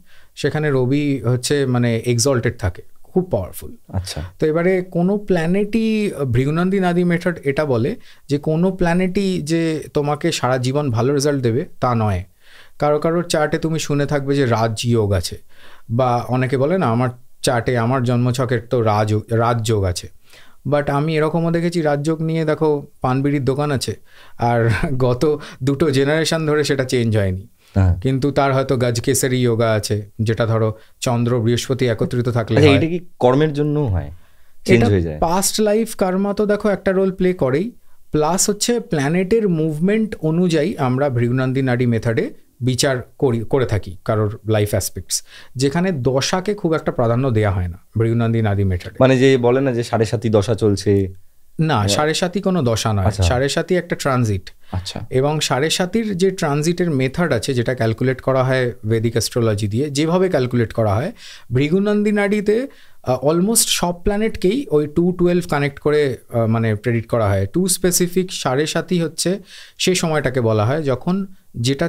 সেখানে রবি হচ্ছে মানে এক্সল্টেড থাকে, খুব পাওয়ারফুল। আচ্ছা, তো এবারে কোনো প্ল্যানেটই, ভৃগুনন্দী নাদি মেথড এটা বলে যে কোনো প্ল্যানেটই যে তোমাকে সারা জীবন ভালো রেজাল্ট দেবে তা নয়। কারোর চার্টে তুমি শুনে থাকবে যে রাজযোগ আছে, বা অনেকে বলে না আমার চার্টে আমার জন্মছকের তো রাজযোগ আছে। বাট আমি এরকমও দেখেছি রাজযোগ নিয়ে দেখো পানবিড়ির দোকান আছে আর গত 2 জেনারেশন ধরে সেটা চেঞ্জ হয়নি, কিন্তু তার হয়তো গজকেসরি যোগা আছে, যেটা ধরো চন্দ্র বৃহস্পতি একত্রিত থাকলে হয়। এটা কি কর্মের জন্য হয়, চেঞ্জ হয়ে যায়? পাস্ট লাইফ কর্মা তো দেখো একটা রোল প্লে করেই, প্লাস হচ্ছে প্ল্যানেটের মুভমেন্ট অনুযায়ী আমরা ভৃগুনন্দী নাড়ি মেথডে বিচার করে থাকি কারোর লাইফ অ্যাসপেক্টস, যেখানে দশাকে খুব একটা প্রাধান্য দেওয়া হয় না ভৃগুনন্দী নাদি মেথডে। মানে যে বলে না যে 7.5 দশা চলছে, না 7.5 কোনো দশা নয়, 7.5 একটা ট্রানজিট। আচ্ছা, এবং 7.5 যে ট্রানজিটের মেথড আছে যেটা ক্যালকুলেট করা হয় ভেদিক অ্যাস্ট্রোলজি দিয়ে, যেভাবে ক্যালকুলেট করা হয় ভৃগুনন্দী নাড়িতে অলমোস্ট সব প্ল্যানেটকেই ওই 2-12 কানেক্ট করে মানে প্রেডিক্ট করা হয়। 2 স্পেসিফিক 7.5 হচ্ছে সেই সময়টাকে বলা হয় যখন যেটা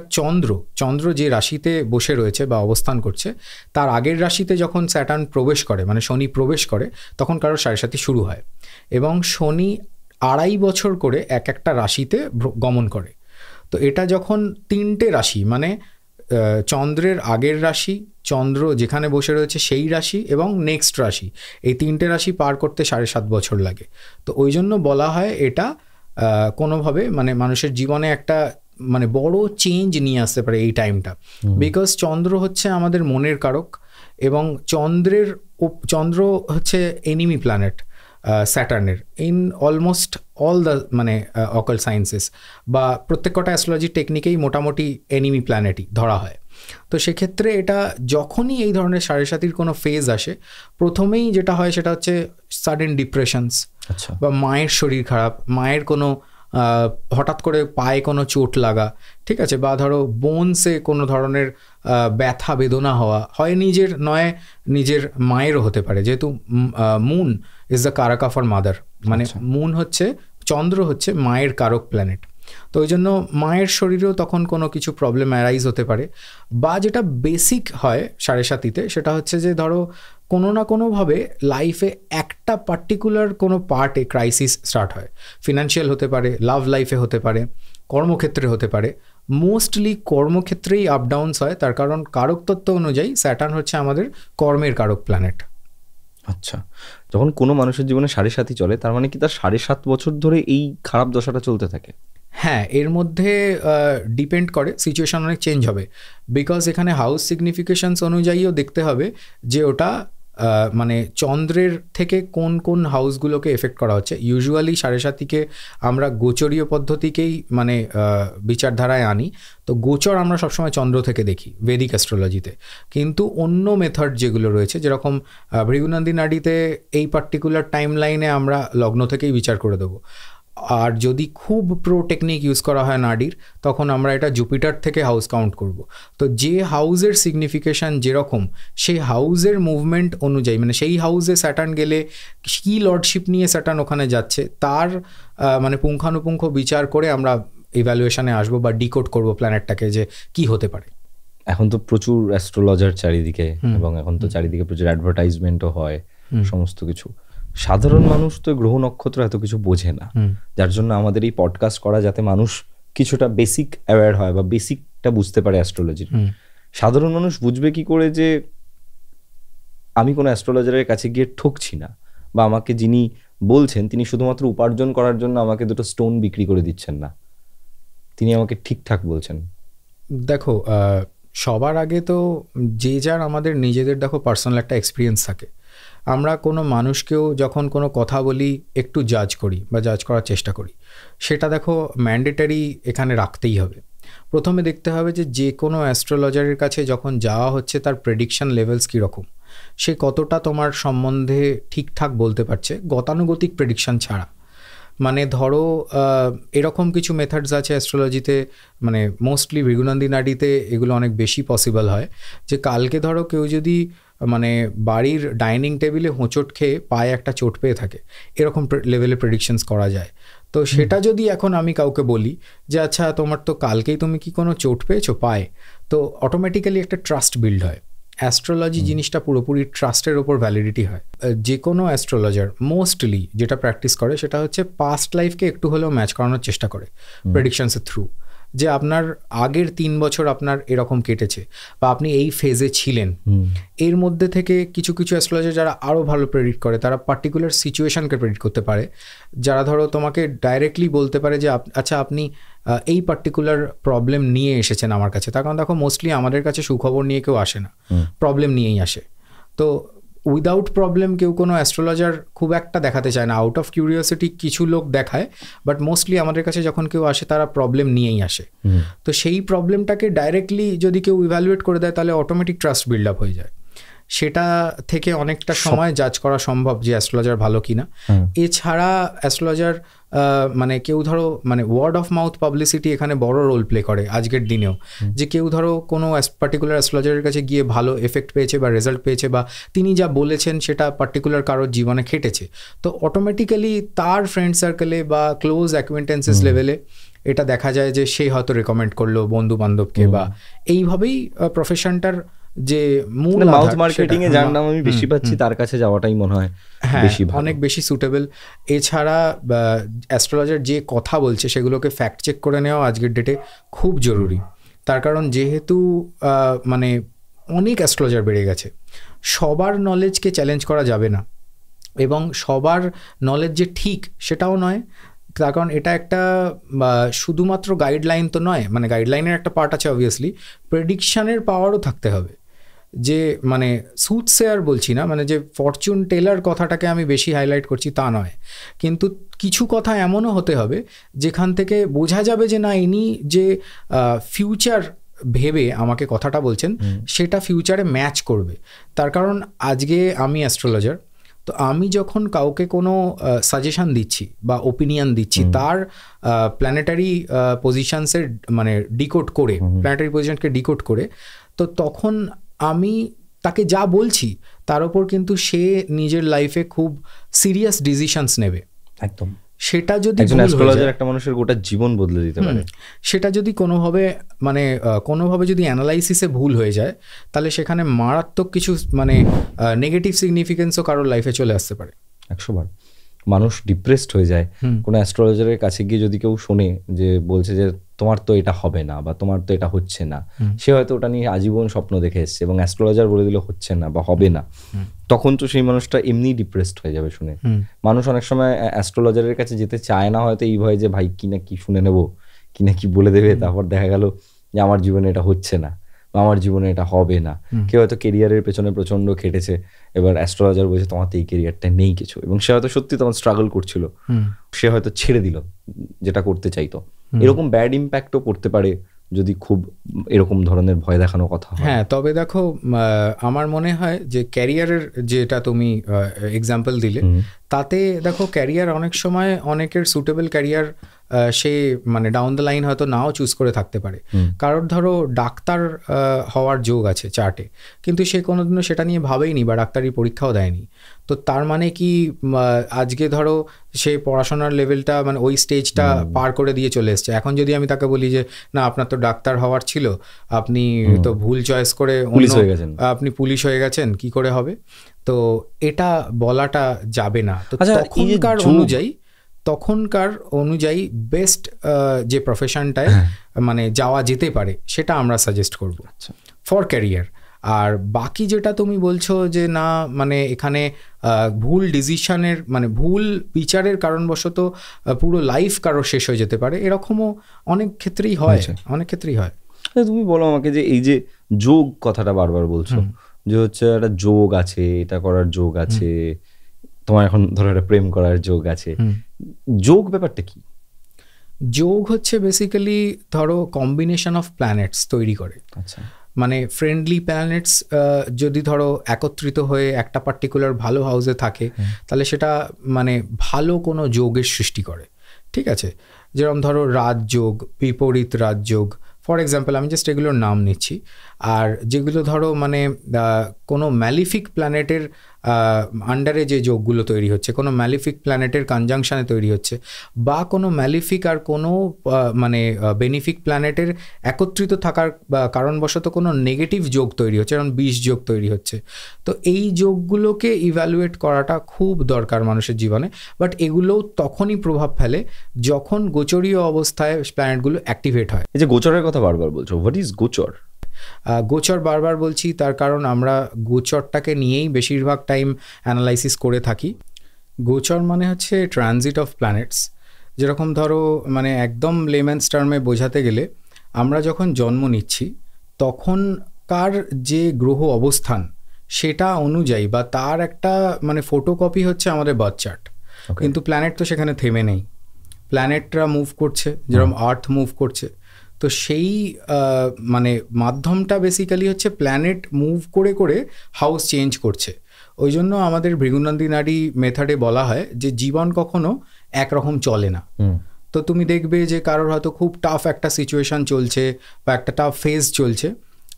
চন্দ্র যে রাশিতে বসে রয়েছে বা অবস্থান করছে তার আগের রাশিতে যখন স্যাটার্ন প্রবেশ করে, মানে শনি প্রবেশ করে, তখন কারোর 7.5 শুরু হয়। এবং শনি 2.5 বছর করে একটা রাশিতে গমন করে। তো এটা যখন 3টে রাশি মানে চন্দ্রের আগের রাশি, চন্দ্র যেখানে বসে রয়েছে সেই রাশি এবং নেক্সট রাশি, এই 3টে রাশি পার করতে 7.5 বছর লাগে। তো ওই জন্য বলা হয় এটা কোনোভাবে মানে মানুষের জীবনে একটা মানে বড় চেঞ্জ নিয়ে আসতে পারে এই টাইমটা, বিকজ চন্দ্র হচ্ছে আমাদের মনের কারক এবং চন্দ্র হচ্ছে এনিমি প্ল্যানেট স্যাটার্নের ইন অলমোস্ট অল দ্য মানে অকাল্ট সায়েন্সেস বা প্রত্যেকটা অ্যাস্ট্রোলজি টেকনিকেই মোটামুটি এনিমি প্ল্যানেটই ধরা হয়। তো সেক্ষেত্রে এটা যখনই এই ধরনের 7.5 কোনো ফেজ আসে, প্রথমেই যেটা হয় সেটা হচ্ছে সাডেন ডিপ্রেশনস, বা মায়ের শরীর খারাপ, মায়ের কোনো হঠাৎ করে পায়ে কোনো চোট লাগা, ঠিক আছে, বা ধরো বোনসে কোনো ধরনের ব্যথা বেদনা হওয়া হয়, নিজের মায়েরও হতে পারে, যেহেতু moon is the karaka for mother, মানে মুন হচ্ছে চন্দ্র হচ্ছে মায়ের কারক প্ল্যানেট। তো ওই জন্য মায়ের শরীরেও তখন কোনো কিছু প্রবলেম অ্যারাইজ হতে পারে। বা যেটা বেসিক হয় 7.5-তে সেটা হচ্ছে যে ধরো কোনো না কোনোভাবে লাইফে একটা পার্টিকুলার কোনো পার্টে ক্রাইসিস স্টার্ট হয়। ফিনান্সিয়াল হতে পারে, লাভ লাইফে হতে পারে, কর্মক্ষেত্রে হতে পারে। মোস্টলি কর্মক্ষেত্রেই আপ ডাউনস হয়, তার কারণ কারকতত্ত্ব অনুযায়ী স্যাটার্ন হচ্ছে আমাদের কর্মের কারক প্ল্যানেট। আচ্ছা, যখন কোনো মানুষের জীবনে 7.5 চলে তার মানে কি তার 7.5 বছর ধরে এই খারাপ দশাটা চলতে থাকে? হ্যাঁ, এর মধ্যে ডিপেন্ড করে, সিচুয়েশন অনেক চেঞ্জ হবে, বিকজ এখানে হাউস সিগনিফিকেশনস অনুযায়ীও দেখতে হবে যে ওটা মানে চন্দ্রের থেকে কোন কোন হাউসগুলোকে এফেক্ট করা হচ্ছে। ইউজুয়ালি 7.5-কে আমরা গোচরীয় পদ্ধতিকেই মানে বিচারধারায় আনি। তো গোচর আমরা সবসময় চন্দ্র থেকে দেখি ভেদিক অ্যাস্ট্রোলজিতে, কিন্তু অন্য মেথড যেগুলো রয়েছে, যেরকম ভৃগুনন্দী নাড়িতে এই পার্টিকুলার টাইম লাইনে আমরা লগ্ন থেকেই বিচার করে দেবো। আর যদি খুব প্রো টেকনিক ইউজ করা হয় নাডির, তখন আমরা এটা জুপিটার থেকে হাউস কাউন্ট করব। তো যে হাউসের সিগনিফিকেশান যেরকম, সেই হাউসের মুভমেন্ট অনুযায়ী, মানে সেই হাউসে স্যাটার্ন গেলে কী লর্ডশিপ নিয়ে স্যাটার্ন ওখানে যাচ্ছে, তার মানে পুঙ্খানুপুঙ্খ বিচার করে আমরা ইভ্যালুয়েশনে আসবো বা ডিকোড করবো প্ল্যানেটটাকে যে কি হতে পারে। এখন তো প্রচুর অ্যাস্ট্রোলজার চারিদিকে, এবং এখন তো চারিদিকে প্রচুর অ্যাডভার্টাইজমেন্টও হয়, সমস্ত কিছু। সাধারণ মানুষ তো গ্রহ নক্ষত্র এত কিছু বোঝে না, যার জন্য আমাদের এই পডকাস্ট করা, যাতে মানুষ কিছুটা বেসিক অ্যাওয়্যার হয় বা বেসিকটা বুঝতে পারে অ্যাস্ট্রোলজির। সাধারণ মানুষ বুঝবে কি করে যে আমি কোনো অ্যাস্ট্রোলজারের কাছে গিয়ে ঠকছি না, বা আমাকে যিনি বলছেন তিনি শুধুমাত্র উপার্জন করার জন্য আমাকে দুটো স্টোন বিক্রি করে দিচ্ছেন না, তিনি আমাকে ঠিকঠাক বলছেন? দেখো, সবার আগে তো যে যার আমাদের নিজেদের দেখো পার্সোনাল একটা এক্সপিরিয়েন্স থাকে। আমরা কোনো মানুষকেও যখন কোনো কথা বলি একটু জাজ করি বা জাজ করার চেষ্টা করি, সেটা দেখো ম্যান্ডেটারি এখানে রাখতেই হবে। প্রথমে দেখতে হবে যে কোনো অ্যাস্ট্রোলজারের কাছে যখন যাওয়া হচ্ছে তার প্রেডিকশন লেভেলস কীরকম, সে কতটা তোমার সম্বন্ধে ঠিকঠাক বলতে পারছে গতানুগতিক প্রেডিকশন ছাড়া। মানে ধরো এরকম কিছু মেথডস আছে অ্যাস্ট্রোলজিতে, মানে মোস্টলি ভৃগুনন্দী নাড়িতে এগুলো অনেক বেশি পসিবল হয়, যে কালকে ধরো কেউ যদি মানে বাড়ির ডাইনিং টেবিলে হোঁচট খেয়ে পায়ে একটা চোট পেয়ে থাকে, এরকম লেভেলে প্রেডিকশনস করা যায়। তো সেটা যদি এখন আমি কাউকে বলি যে আচ্ছা তোমার তো কালকেই তুমি কি কোনো চোট পেয়েছো পায়ে, তো অটোমেটিক্যালি একটা ট্রাস্ট বিল্ড হয়। অ্যাস্ট্রোলজি জিনিসটা পুরোপুরি ট্রাস্টের ওপর ভ্যালিডিটি হয়। যে কোনো অ্যাস্ট্রোলজার মোস্টলি যেটা প্র্যাকটিস করে সেটা হচ্ছে পাস্ট লাইফকে একটু হলেও ম্যাচ করানোর চেষ্টা করে প্রেডিকশনসের থ্রু, যে আপনার আগের 3 বছর আপনার এরকম কেটেছে বা আপনি এই ফেজে ছিলেন। এর মধ্যে থেকে কিছু কিছু অ্যাস্ট্রোলজার যারা আরও ভালো প্রেডিক্ট করে, তারা পার্টিকুলার সিচুয়েশনকে প্রেডিক্ট করতে পারে, যারা ধরো তোমাকে ডাইরেক্টলি বলতে পারে যে আচ্ছা আপনি এই পার্টিকুলার প্রবলেম নিয়ে এসেছেন আমার কাছে। তার কারণ দেখো মোস্টলি আমাদের কাছে সুখবর নিয়ে কেউ আসে না, প্রবলেম নিয়েই আসে। তো উইদাউট প্রবলেম কেউ কোনো অ্যাস্ট্রোলজার খুব একটা দেখাতে চায় না, আউট অফ কিউরিওসিটি কিছু লোক দেখায়, বাট মোস্টলি আমাদের কাছে যখন কেউ আসে তারা প্রবলেম নিয়েই আসে। তো সেই প্রবলেমটাকে ডাইরেক্টলি যদি কেউ ইভ্যালুয়েট করে দেয় তাহলে অটোমেটিক ট্রাস্ট বিল্ড আপ হয়ে যায়। সেটা থেকে অনেকটা সময় জাজ করা সম্ভব যে অ্যাস্ট্রোলজার ভালো কিনা। এছাড়া অ্যাস্ট্রোলজার মানে কেউ ধরো মানে ওয়ার্ড অফ মাউথ পাবলিসিটি এখানে বড় রোল প্লে করে আজকের দিনেও, যে কেউ ধরো কোনো পার্টিকুলার অ্যাস্ট্রোলজারের কাছে গিয়ে ভালো এফেক্ট পেয়েছে বা রেজাল্ট পেয়েছে, বা তিনি যা বলেছেন সেটা পার্টিকুলার কারোর জীবনে খেটেছে, তো অটোমেটিক্যালি তার ফ্রেন্ড সার্কেলে বা ক্লোজ অ্যাকুয়েন্টেন্সেস লেভেলে এটা দেখা যায় যে সে হয়তো রেকমেন্ড করলো বন্ধু বান্ধবকে, বা এইভাবেই প্রফেশনটার যে মূল মাউথ মার্কেটিং এ যার নাম আমি বেশি পাচ্ছি তার কাছে যাওয়াটাই মনে হয় বেশি ভালো, অনেক বেশি সুটেবল। এছাড়া অ্যাস্ট্রোলজার যে কথা বলছে সেগুলোকে ফ্যাক্ট চেক করে নেওয়া আজকের ডেটে খুব জরুরি। তার কারণ যেহেতু মানে অনেক অ্যাস্ট্রোলজার বেড়ে গেছে, সবার নলেজকে চ্যালেঞ্জ করা যাবে না, এবং সবার নলেজ যে ঠিক সেটাও নয়। তার কারণ এটা একটা শুধুমাত্র গাইডলাইন তো নয়, মানে গাইডলাইনের একটা পার্ট আছে অবভিয়াসলি, প্রেডিকশানের পাওয়ারও থাকতে হবে। যে মানে সুটসেয়ার বলছি না, মানে যে ফরচুন টেলার কথাটাকে আমি বেশি হাইলাইট করছি তা নয়, কিন্তু কিছু কথা এমনও হতে হবে যেখান থেকে বোঝা যাবে যে না ইনি যে ফিউচার ভেবে আমাকে কথাটা বলছেন সেটা ফিউচারে ম্যাচ করবে। তার কারণ আজকে আমি অ্যাস্ট্রোলজার, তো আমি যখন কাউকে কোনো সাজেশান দিচ্ছি বা ওপিনিয়ন দিচ্ছি তার প্ল্যানেটারি পজিশনসের মানে ডিকোড করে, প্ল্যানেটারি পজিশনকে ডিকোড করে, তো তখন আমি তাকে যা বলছি তার ওপর কিন্তু সে নিজের লাইফে খুব সিরিয়াস ডিসিশনস নেবে। একদম। সেটা যদি একটা মানুষের গোটা জীবন বদলে দিতে পারে, সেটা যদি কোনোভাবে যদি অ্যানালাইসিসে ভুল হয়ে যায় তাহলে সেখানে মারাত্মক কিছু মানে নেগেটিভ সিগনিফিকেন্সও কারোর লাইফে চলে আসতে পারে। 100বার মানুষ ডিপ্রেসড হয়ে যায় কোনো অ্যাস্ট্রোলজারের কাছে গিয়ে যদি কেউ শোনে যে বলছে যে তোমার তো এটা হবে না বা তোমার তো এটা হচ্ছে না, সে হয়তো ওটা নিয়ে আজীবন স্বপ্ন দেখে এসছে এবং অ্যাস্ট্রোলজার বলে দিল হচ্ছে না বা হবে না, তখন তো সেই মানুষটা এমনি ডিপ্রেসড হয়ে যাবে শুনে। মানুষ অনেক সময় অ্যাস্ট্রোলজারের কাছে যেতে চায় না হয়তো এই ভয়ে যে ভাই কি না কি শুনে নেবো, কি না কি বলে দেবে, তারপর দেখা গেল যে আমার জীবনে এটা হচ্ছে না বা আমার জীবনে এটা হবে না। কেউ হয়তো কেরিয়ারের পেছনে প্রচন্ড খেটেছে, এবার অ্যাস্ট্রোলজার বলছে তোমার তো এই কেরিয়ারটা নেই কিছু, এবং সে হয়তো সত্যি তখন স্ট্রাগল করছিল, সে হয়তো ছেড়ে দিল যেটা করতে চাইতো। এরকম ব্যাড ইম্প্যাক্টও পড়তে পারে যদি খুব এরকম ধরনের ভয় দেখানো কথা হয়? হ্যাঁ, তবে দেখো আমার মনে হয় যে ক্যারিয়ারের যেটা তুমি এক্সাম্পল দিলে, তাতে দেখো ক্যারিয়ার অনেক সময় অনেকের সুটেবল ক্যারিয়ার সে মানে ডাউন দ্য লাইন হয়তো নাও চুজ করে থাকতে পারে। কারোর ধরো ডাক্তার হওয়ার যোগ আছে চার্টে, কিন্তু সে কোনোদিনও সেটা নিয়ে ভাবেইনি বা ডাক্তারি পরীক্ষাও দেয়নি। তো তার মানে কি আজকে ধরো সে পড়াশোনার লেভেলটা মানে ওই স্টেজটা পার করে দিয়ে চলে এসছে, এখন যদি আমি তাকে বলি যে না আপনার তো ডাক্তার হওয়ার ছিল, আপনি তো ভুল চয়েস করে আপনি পুলিশ হয়ে গেছেন, কি করে হবে? তো এটা বলাটা যাবে না। তো তখনকার অনুযায়ী বেস্ট যে প্রফেশনটায় মানে যাওয়া যেতে পারে সেটা আমরা সাজেস্ট করব ফর ক্যারিয়ার। আর বাকি যেটা তুমি বলছো যে না মানে এখানে ভুল ডিসিশনের মানে ভুল বিচারের কারণবশত পুরো লাইফ কারো শেষ হয়ে যেতে পারে, এরকমও অনেক ক্ষেত্রেই হয়, অনেক ক্ষেত্রেই হয়। তুমি বলো আমাকে যে এই যে যোগ কথাটা বারবার বলছো, যে হচ্ছে একটা যোগ আছে, এটা করার যোগ আছে, তোমার এখন ধরো একটা প্রেম করার যোগ আছে, যোগ ব্যাপারটা কি? যোগ হচ্ছে বেসিক্যালি ধরো কম্বিনেশন অফ প্ল্যানেটস তৈরি করে। আচ্ছা, মানে ফ্রেন্ডলি প্ল্যানেটস যদি ধরো একত্রিত হয়ে একটা পার্টিকুলার ভালো হাউসে থাকে, তাহলে সেটা মানে ভালো কোনো যোগের সৃষ্টি করে। ঠিক আছে, যেরকম ধরো রাজযোগ, বিপরীত রাজযোগ, ফর এক্সাম্পল আমি জাস্ট এগুলোর নাম নিচ্ছি। আর যেগুলো ধরো মানে কোনো ম্যালিফিক প্ল্যানেটের আন্ডারে যে যোগগুলো তৈরি হচ্ছে, কোনো ম্যালিফিক প্ল্যানেটের কনজাংশনে তৈরি হচ্ছে, বা কোনো ম্যালিফিক আর কোনো মানে বেনিফিক প্ল্যানেটের একত্রিত থাকার কারণবশত কোনো নেগেটিভ যোগ তৈরি হচ্ছে, যেমন 20 যোগ তৈরি হচ্ছে। তো এই যোগগুলোকে ইভ্যালুয়েট করাটা খুব দরকার মানুষের জীবনে। বাট এগুলোও তখনই প্রভাব ফেলে যখন গোচরীয় অবস্থায় প্ল্যানেটগুলো অ্যাক্টিভেট হয়। এই যে গোচরের কথা বারবার বলছো, হোয়াট ইজ গোচর? গোচর বারবার বলছি তার কারণ আমরা গোচরটাকে নিয়েই বেশিরভাগ টাইম অ্যানালাইসিস করে থাকি। গোচর মানে হচ্ছে ট্রানজিট অফ প্ল্যানেটস। যেরকম ধরো মানে একদম লেম্যানস টার্মে বোঝাতে গেলে, আমরা যখন জন্ম নিচ্ছি তখনকার যে গ্রহ অবস্থান সেটা অনুযায়ী বা তার একটা মানে ফটোকপি হচ্ছে আমাদের বার্থ চার্ট। কিন্তু প্ল্যানেট তো সেখানে থেমে নেই, প্ল্যানেটরা মুভ করছে, যেরকম আর্থ মুভ করছে। তো সেই মানে মাধ্যমটা বেসিক্যালি হচ্ছে প্ল্যানেট মুভ করে করে হাউস চেঞ্জ করছে। ওই জন্য আমাদের ভৃগুনন্দী নাড়ি মেথডে বলা হয় যে জীবন কখনো একরকম চলে না। তো তুমি দেখবে যে কারোর হয়তো খুব টাফ একটা সিচুয়েশান চলছে বা একটা টাফ ফেজ চলছে,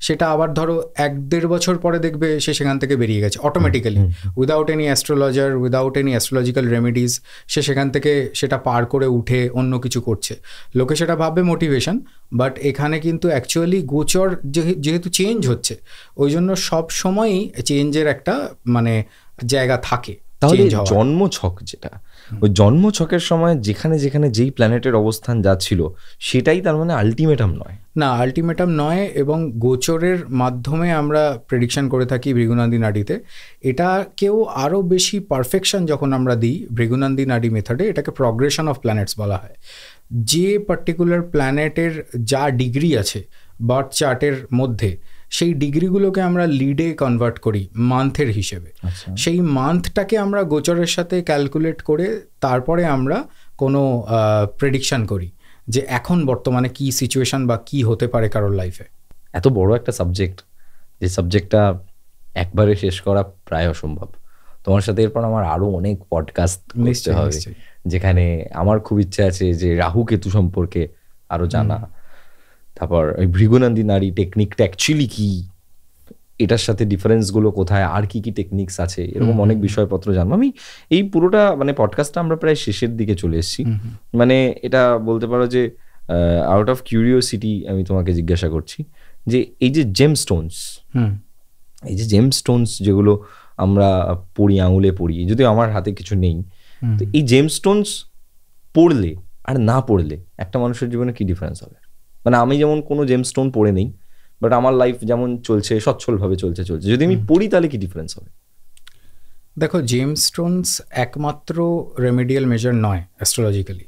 সেটা আবার ধরো 1-1.5 বছর পরে দেখবে সে সেখান থেকে বেরিয়ে গেছে automatically, without any astrologer, without any astrological remedies. সে সেখান থেকে সেটা পার করে উঠে অন্য কিছু করছে। লোকে সেটা ভাববে মোটিভেশন, বাট এখানে কিন্তু অ্যাকচুয়ালি গোচর যেহেতু চেঞ্জ হচ্ছে, ওই জন্য সব সময়ই চেঞ্জের একটা মানে জায়গা থাকে। তাহলে জন্মছক যেটা, ওই জন্মছকের সময় যেখানে যেখানে যেই প্ল্যানেটের অবস্থান যাচ্ছিল সেটাই তার মানে আলটিমেটাম নয়? না, আলটিমেটাম নয়। এবং গোচরের মাধ্যমে আমরা প্রেডিকশন করে থাকি ভৃগুনন্দী নাড়িতে। এটাকেও আরও বেশি পারফেকশন যখন আমরা দিই ভৃগুনন্দী নাড়ি মেথডে, এটাকে প্রগ্রেশন অফ প্ল্যানেটস বলা হয়। যে পার্টিকুলার প্ল্যানেটের যা ডিগ্রি আছে বার্থ চার্টের মধ্যে, সেই ডিগ্রিগুলোকে আমরা লিডে কনভার্ট করি মান্থের হিসেবে। সেই মান্থটাকে আমরা গোচরের সাথে ক্যালকুলেট করে তারপরে আমরা কোনো প্রেডিকশান করি যে এখন বর্তমানে কি সিচুয়েশান বা কি হতে পারে কারোর লাইফে। এত বড় একটা সাবজেক্ট, যে সাবজেক্টটা একবারে শেষ করা প্রায় অসম্ভব। তোমার সাথে এরপর আমার আরও অনেক পডকাস্ট করতে হবে, যেখানে আমার খুব ইচ্ছা আছে যে রাহু কেতু সম্পর্কে আরও জানা, তারপর ওই ভৃগুনন্দী নাড়ি টেকনিকটা অ্যাকচুয়ালি কি, এটার সাথে ডিফারেন্সগুলো কোথায়, আর কি কি টেকনিক্স আছে, এরকম অনেক বিষয়পত্র জানবো। আমি এই পুরোটা মানে পডকাস্টটা আমরা প্রায় শেষের দিকে চলে এসেছি। মানে এটা বলতে পারো যে আউট অফ কিউরিওসিটি আমি তোমাকে জিজ্ঞাসা করছি যে এই যে জেমস্টোনস, এই যে জেমস্টোনস যেগুলো আমরা পড়ি, আঙুলে পড়ি, যদিও আমার হাতে কিছু নেই, তো এই জেমস্টোনস পড়লে আর না পড়লে একটা মানুষের জীবনে কি ডিফারেন্স হবে? মানে আমি যেমন কোনো জেমস্টোন পড়ে নেই, বাট আমার লাইফ যেমন চলছে সচ্ছলভাবে চলছে, যদি আমি পড়ি তাহলে কি ডিফারেন্স হবে? দেখো, জেমস্টোনস একমাত্র রেমেডিয়াল মেজার নয় অ্যাস্ট্রোলজিক্যালি।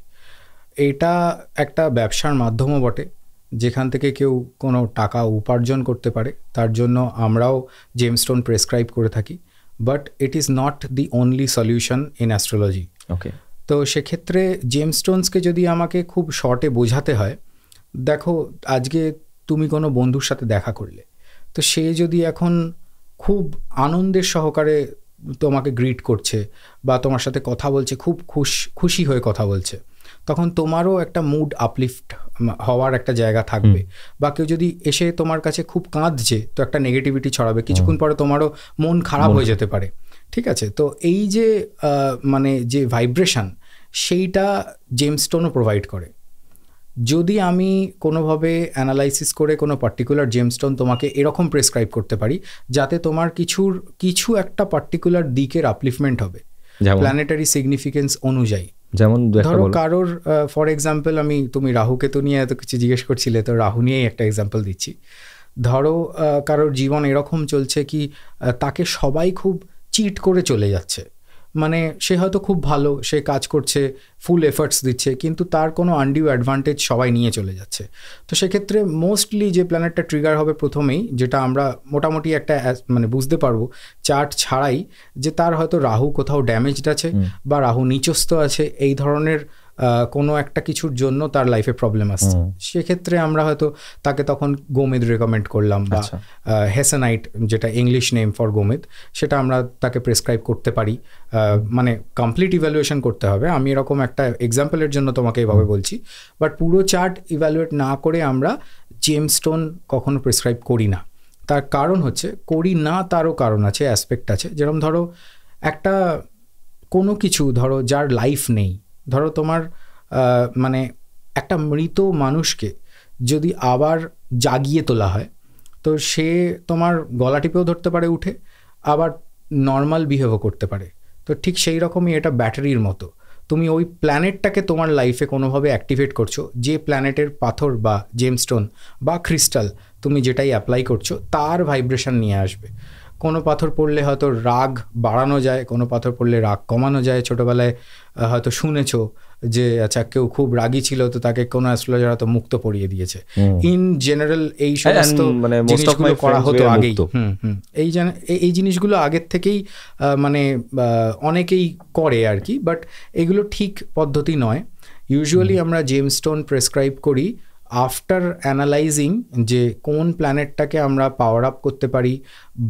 এটা একটা ব্যবসার মাধ্যমও বটে, যেখান থেকে কেউ কোনো টাকা উপার্জন করতে পারে। তার জন্য আমরাও জেমস্টোন প্রেসক্রাইব করে থাকি, but it is not the only solution in astrology. Okay, তো সেক্ষেত্রে জেমস্টোনসকে যদি আমাকে খুব শর্টে বোঝাতে হয়, দেখো, আজকে তুমি কোনো বন্ধুর সাথে দেখা করলে, তো সে যদি এখন খুব আনন্দের সহকারে তোমাকে গ্রিট করছে বা তোমার সাথে কথা বলছে, খুব খুশি হয়ে কথা বলছে, তখন তোমারও একটা মুড আপলিফট হওয়ার একটা জায়গা থাকবে। বা কেউ যদি এসে তোমার কাছে খুব কাঁদছে, তো একটা নেগেটিভিটি ছড়াবে, কিছুক্ষণ পরে তোমারও মন খারাপ হয়ে যেতে পারে। ঠিক আছে, তো এই যে মানে যে ভাইব্রেশন, সেইটা জেমস্টোনও প্রোভাইড করে। যদি আমি কোনোভাবে অ্যানালাইসিস করে কোনো পার্টিকুলার জেমস্টোন তোমাকে এরকম প্রেসক্রাইব করতে পারি যাতে তোমার কিছু একটা পার্টিকুলার দিকের আপলিফমেন্ট হবে প্ল্যানেটারি সিগনিফিকেন্স অনুযায়ী। যেমন ধরো কারোর ফর এক্সাম্পল, তুমি রাহুকেতু নিয়ে এত কিছু জিজ্ঞেস করছিলে, তো রাহু নিয়েই একটা এক্সাম্পল দিচ্ছি। ধরো কারোর জীবন এরকম চলছে কি তাকে সবাই খুব চিট করে চলে যাচ্ছে, মানে সে হয়তো খুব ভালো, সে কাজ করছে, ফুল এফার্টস দিচ্ছে, কিন্তু তার কোনো আনডিউ অ্যাডভান্টেজ সবাই নিয়ে চলে যাচ্ছে। তো সেক্ষেত্রে মোস্টলি যে প্ল্যানেটটা ট্রিগার হবে প্রথমেই, যেটা আমরা মোটামুটি একটা মানে বুঝতে পারবো চার্ট ছাড়াই, যে তার হয়তো রাহু কোথাও ড্যামেজড আছে বা রাহু নিচস্থ আছে, এই ধরনের কোনো একটা কিছুর জন্য তার লাইফে প্রবলেম আসছে। সেক্ষেত্রে আমরা হয়তো তাকে তখন গোমেদ রেকমেন্ড করলাম, বা হেসেনাইট, যেটা ইংলিশ নেম ফর গোমেদ, সেটা আমরা তাকে প্রেসক্রাইব করতে পারি। মানে কমপ্লিট ইভ্যালুয়েশন করতে হবে, আমি এরকম একটা এক্সাম্পলের জন্য তোমাকে এভাবে বলছি, বাট পুরো চার্ট ইভ্যালুয়েট না করে আমরা জেমস্টোন কখনো প্রেসক্রাইব করি না। তার কারণ হচ্ছে, করি না তারও কারণ আছে, অ্যাসপেক্ট আছে। যেরকম ধরো একটা কোনো কিছু, ধরো যার লাইফ নেই, ধরো তোমার মানে একটা মৃত মানুষকে যদি আবার জাগিয়ে তোলা হয়, তো সে তোমার গলা টিপেও ধরতে পারে উঠে, আবার নর্মাল বিহেভও করতে পারে। তো ঠিক সেই রকমই এটা ব্যাটারির মতো, তুমি ওই প্ল্যানেটটাকে তোমার লাইফে কোনোভাবে অ্যাক্টিভেট করছো, যে প্ল্যানেটের পাথর বা জেমস্টোন বা ক্রিস্টাল তুমি যেটাই অ্যাপ্লাই করছো তার ভাইব্রেশন নিয়ে আসবে। কোনো পাথর পড়লে হয়তো রাগ বাড়ানো যায়, কোনো পাথর পড়লে রাগ কমানো যায়। ছোটোবেলায় হয়তো শুনেছো যে আচ্ছা কেউ খুব রাগী ছিল, তো তাকে কোনো অ্যাস্ট্রোলজার হয়তো মুক্ত পড়িয়ে দিয়েছে। ইন জেনারেল এই সমস্ত জিনিসগুলো করা হতো আগেই। এই জিনিসগুলো আগের থেকেই মানে অনেকেই করে আর কি, বাট এগুলো ঠিক পদ্ধতি নয়। ইউজুয়ালি আমরা জেমস্টোন প্রেসক্রাইব করি আফটার অ্যানালাইজিং যে কোন প্ল্যানেটটাকে আমরা পাওয়ার আপ করতে পারি,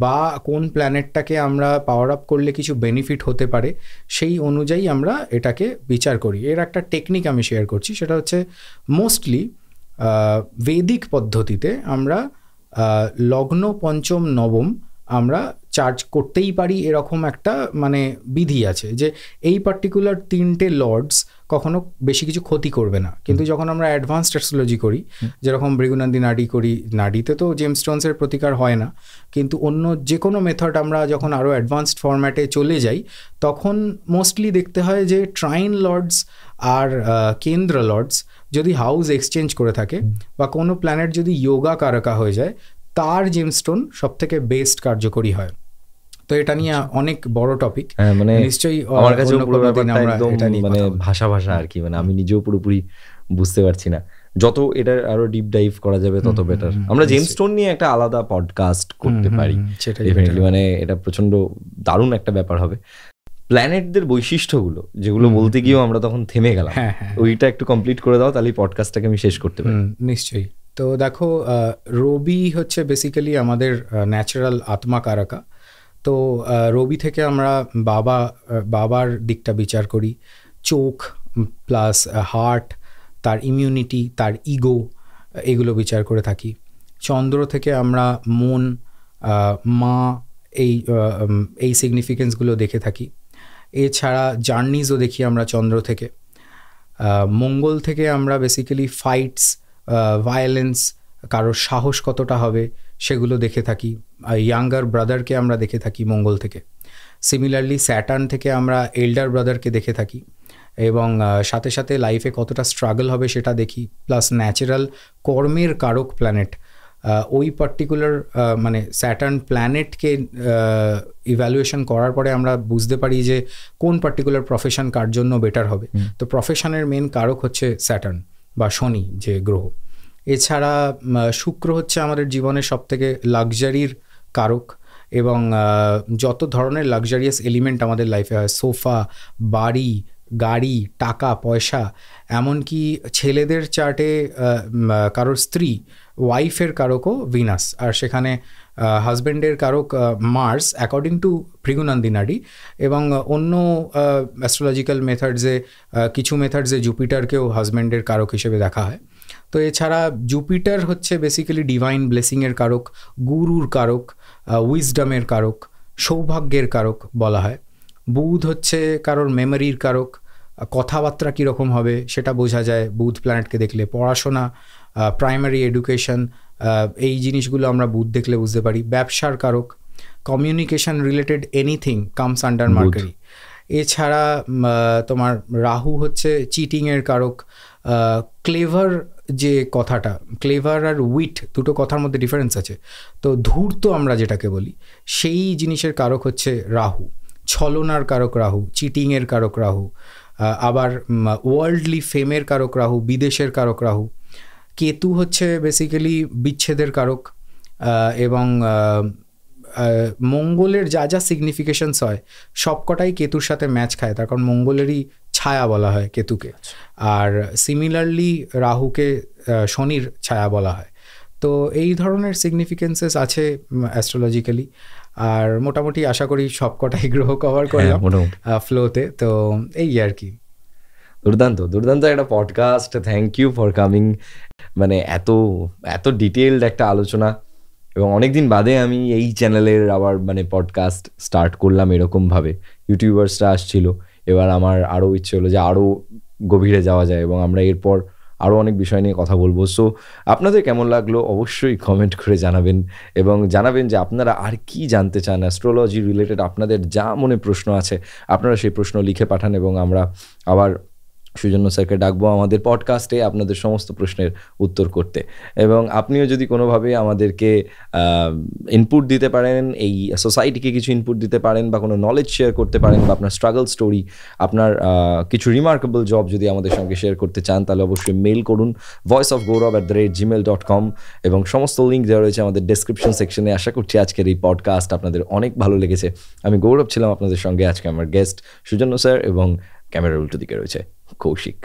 বা কোন প্ল্যানেটটাকে আমরা পাওয়ার আপ করলে কিছু বেনিফিট হতে পারে, সেই অনুযায়ী আমরা এটাকে বিচার করি। এর একটা টেকনিক আমি শেয়ার করছি, সেটা হচ্ছে মোস্টলি বৈদিক পদ্ধতিতে আমরা লগ্ন, পঞ্চম, নবম আমরা চার্জ করতেই পারি, এরকম একটা মানে বিধি আছে যে এই পার্টিকুলার 3টে লর্ডস কখনো বেশি কিছু ক্ষতি করবে না। কিন্তু যখন আমরা অ্যাডভান্সড অ্যাস্ট্রোলজি করি, যেরকম ভৃগুনন্দী নাড়ি করি, নাড়িতে তো জেমস্টোনসের প্রতিকার হয় না, কিন্তু অন্য যে কোনো মেথড আমরা যখন আরও অ্যাডভান্সড ফরম্যাটে চলে যাই, তখন মোস্টলি দেখতে হয় যে ট্রাইন লর্ডস আর কেন্দ্র লর্ডস যদি হাউস এক্সচেঞ্জ করে থাকে, বা কোনো প্ল্যানেট যদি যোগা কারকা হয়ে যায়, তার জেমস্টোন সব থেকে বেস্ট কার্যকরী হয়। তো এটা নিয়ে অনেক বড় টপিক, মানে নিশ্চয়ই আমার কাছে মানে ভাষা আর কি, মানে আমি নিজেও পুরোপুরি বুঝতে পারছি না। যত এটা আরো ডিপ ডাইভ করা যাবে তত বেটার। আমরা জেমস্টোন নিয়ে একটা আলাদা পডকাস্ট করতে পারি ডেফিনেটলি, মানে এটা প্রচন্ড দারুণ একটা ব্যাপার হবে। প্ল্যানেটদের বৈশিষ্ট্যগুলো যেগুলো বলতে গিয়েও আমরা তখন থেমে গেলাম, ওইটা একটু কমপ্লিট করে দাও, তাহলে পডকাস্টটাকে আমি শেষ করতে পারি। নিশ্চয়ই। তো দেখো, রবি হচ্ছে বেসিক্যালি আমাদের ন্যাচারাল আত্মা কারকা। তো রবি থেকে আমরা বাবার দিকটা বিচার করি, চোখ প্লাস হার্ট, তার ইমিউনিটি, তার ইগো, এগুলো বিচার করে থাকি। চন্দ্র থেকে আমরা মন, মা, এই সিগনিফিকেন্সগুলো দেখে থাকি। এছাড়া জার্নিজও দেখি আমরা চন্দ্র থেকে। মঙ্গল থেকে আমরা বেসিক্যালি ফাইটস, ভায়োলেন্স, কারোর সাহস কতটা হবে সেগুলো দেখে থাকি। ইয়াঙ্গার ব্রাদারকে আমরা দেখে থাকি মঙ্গল থেকে। সিমিলারলি স্যাটার্ন থেকে আমরা এল্ডার ব্রাদারকে দেখে থাকি, এবং সাথে সাথে লাইফে কতটা স্ট্রাগল হবে সেটা দেখি। প্লাস ন্যাচারাল কর্মের কারক প্ল্যানেট, ওই পার্টিকুলার মানে স্যাটার্ন প্ল্যানেটকে ইভ্যালুয়েশন করার পরে আমরা বুঝতে পারি যে কোন পার্টিকুলার প্রফেশন কার জন্য বেটার হবে। তো প্রফেশনের মেন কারক হচ্ছে স্যাটার্ন বা শনি যে গ্রহ। এছাড়া শুক্র হচ্ছে আমাদের জীবনের সবথেকে লাক্সারির কারক, এবং যত ধরনের লাক্সারিয়াস এলিমেন্ট আমাদের লাইফে হয়, সোফা, বাড়ি, গাড়ি, টাকা পয়সা, এমনকি ছেলেদের চার্টে কারোর স্ত্রী, ওয়াইফের কারকও ভিনাস, আর সেখানে হাজব্যান্ডের কারক মার্স অ্যাকর্ডিং টু ভৃগুনন্দী নাড়ি, এবং অন্য অ্যাস্ট্রোলজিক্যাল মেথডসে কিছু মেথডসে জুপিটারকেও হাজব্যান্ডের কারক হিসেবে দেখা হয়। তো এছাড়া জুপিটার হচ্ছে বেসিক্যালি ডিভাইন ব্লেসিংয়ের কারক, গুরুর কারক, উইজডমের কারক, সৌভাগ্যের কারক বলা হয়। বুধ হচ্ছে কারোর মেমোরির কারক, কথাবার্তা কীরকম হবে সেটা বোঝা যায় বুধ প্ল্যানেটকে দেখলে, পড়াশোনা, প্রাইমারি এডুকেশন, এই জিনিসগুলো আমরা বুধ দেখলে বুঝতে পারি। ব্যবসার কারক, communication related anything comes under Mercury. এছাড়া তোমার রাহু হচ্ছে চিটিংয়ের কারক। ক্লেভার যে কথাটা, ক্লেভার আর উইট দুটো কথার মধ্যে ডিফারেন্স আছে, তো ধূর্ত আমরা যেটাকে বলি সেই জিনিসের কারক হচ্ছে রাহু। ছলনার কারক রাহু, চিটিংয়ের কারক রাহু, আবার ওয়ার্ল্ডলি ফেমের কারক রাহু, বিদেশের কারক রাহু। কেতু হচ্ছে বেসিক্যালি বিচ্ছেদের কারক, এবং মঙ্গলের যা যা সিগনিফিকেশনস হয় সবকটাই কেতুর সাথে ম্যাচ খায়, তার কারণ মঙ্গলেরই ছায়া বলা হয় কেতুকে, আর সিমিলারলি রাহুকে শনির ছায়া বলা হয়। তো এই ধরনের সিগনিফিকেন্সেস আছে অ্যাস্ট্রোলজিক্যালি, আর মোটামুটি আশা করি সবকটাই গ্রহ কভার করলাম ফ্লোতে। তো এই আর কি। দুর্দান্ত একটা podcast, thank you for coming. মানে এত ডিটেইলড একটা আলোচনা, এবং অনেকদিন বাদে আমি এই চ্যানেলের আবার মানে পডকাস্ট স্টার্ট করলাম এরকমভাবে। ইউটিউবার্সরা আসছিল, এবার আমার আরও ইচ্ছে হলো যে আরও গভীরে যাওয়া যায়, এবং আমরা এরপর আরও অনেক বিষয় নিয়ে কথা বলবো। সো আপনাদের কেমন লাগলো অবশ্যই কমেন্ট করে জানাবেন, এবং জানাবেন যে আপনারা আর কি জানতে চান অ্যাস্ট্রোলজি রিলেটেড। আপনাদের যা মনে প্রশ্ন আছে আপনারা সেই প্রশ্ন লিখে পাঠান, এবং আমরা আবার সুজন্য স্যারকে ডাকবো আমাদের পডকাস্টে আপনাদের সমস্ত প্রশ্নের উত্তর করতে। এবং আপনিও যদি কোনোভাবে আমাদেরকে ইনপুট দিতে পারেন, এই সোসাইটিকে কিছু ইনপুট দিতে পারেন, বা কোনো নলেজ শেয়ার করতে পারেন, বা আপনার স্ট্রাগল স্টোরি, আপনার কিছু রিমার্কেবল জব যদি আমাদের সঙ্গে শেয়ার করতে চান, তাহলে অবশ্যই মেল করুন voiceofgaurav@gmail.com, এবং সমস্ত লিঙ্ক দেওয়া রয়েছে আমাদের ডেসক্রিপশন সেকশনে। আশা করছি আজকের এই পডকাস্ট আপনাদের অনেক ভালো লেগেছে। আমি গৌরব ছিলাম আপনাদের সঙ্গে, আজকে আমার গেস্ট সুজন্য স্যার, এবং ক্যামেরার উল্টো দিকে রয়েছে কৌশিক।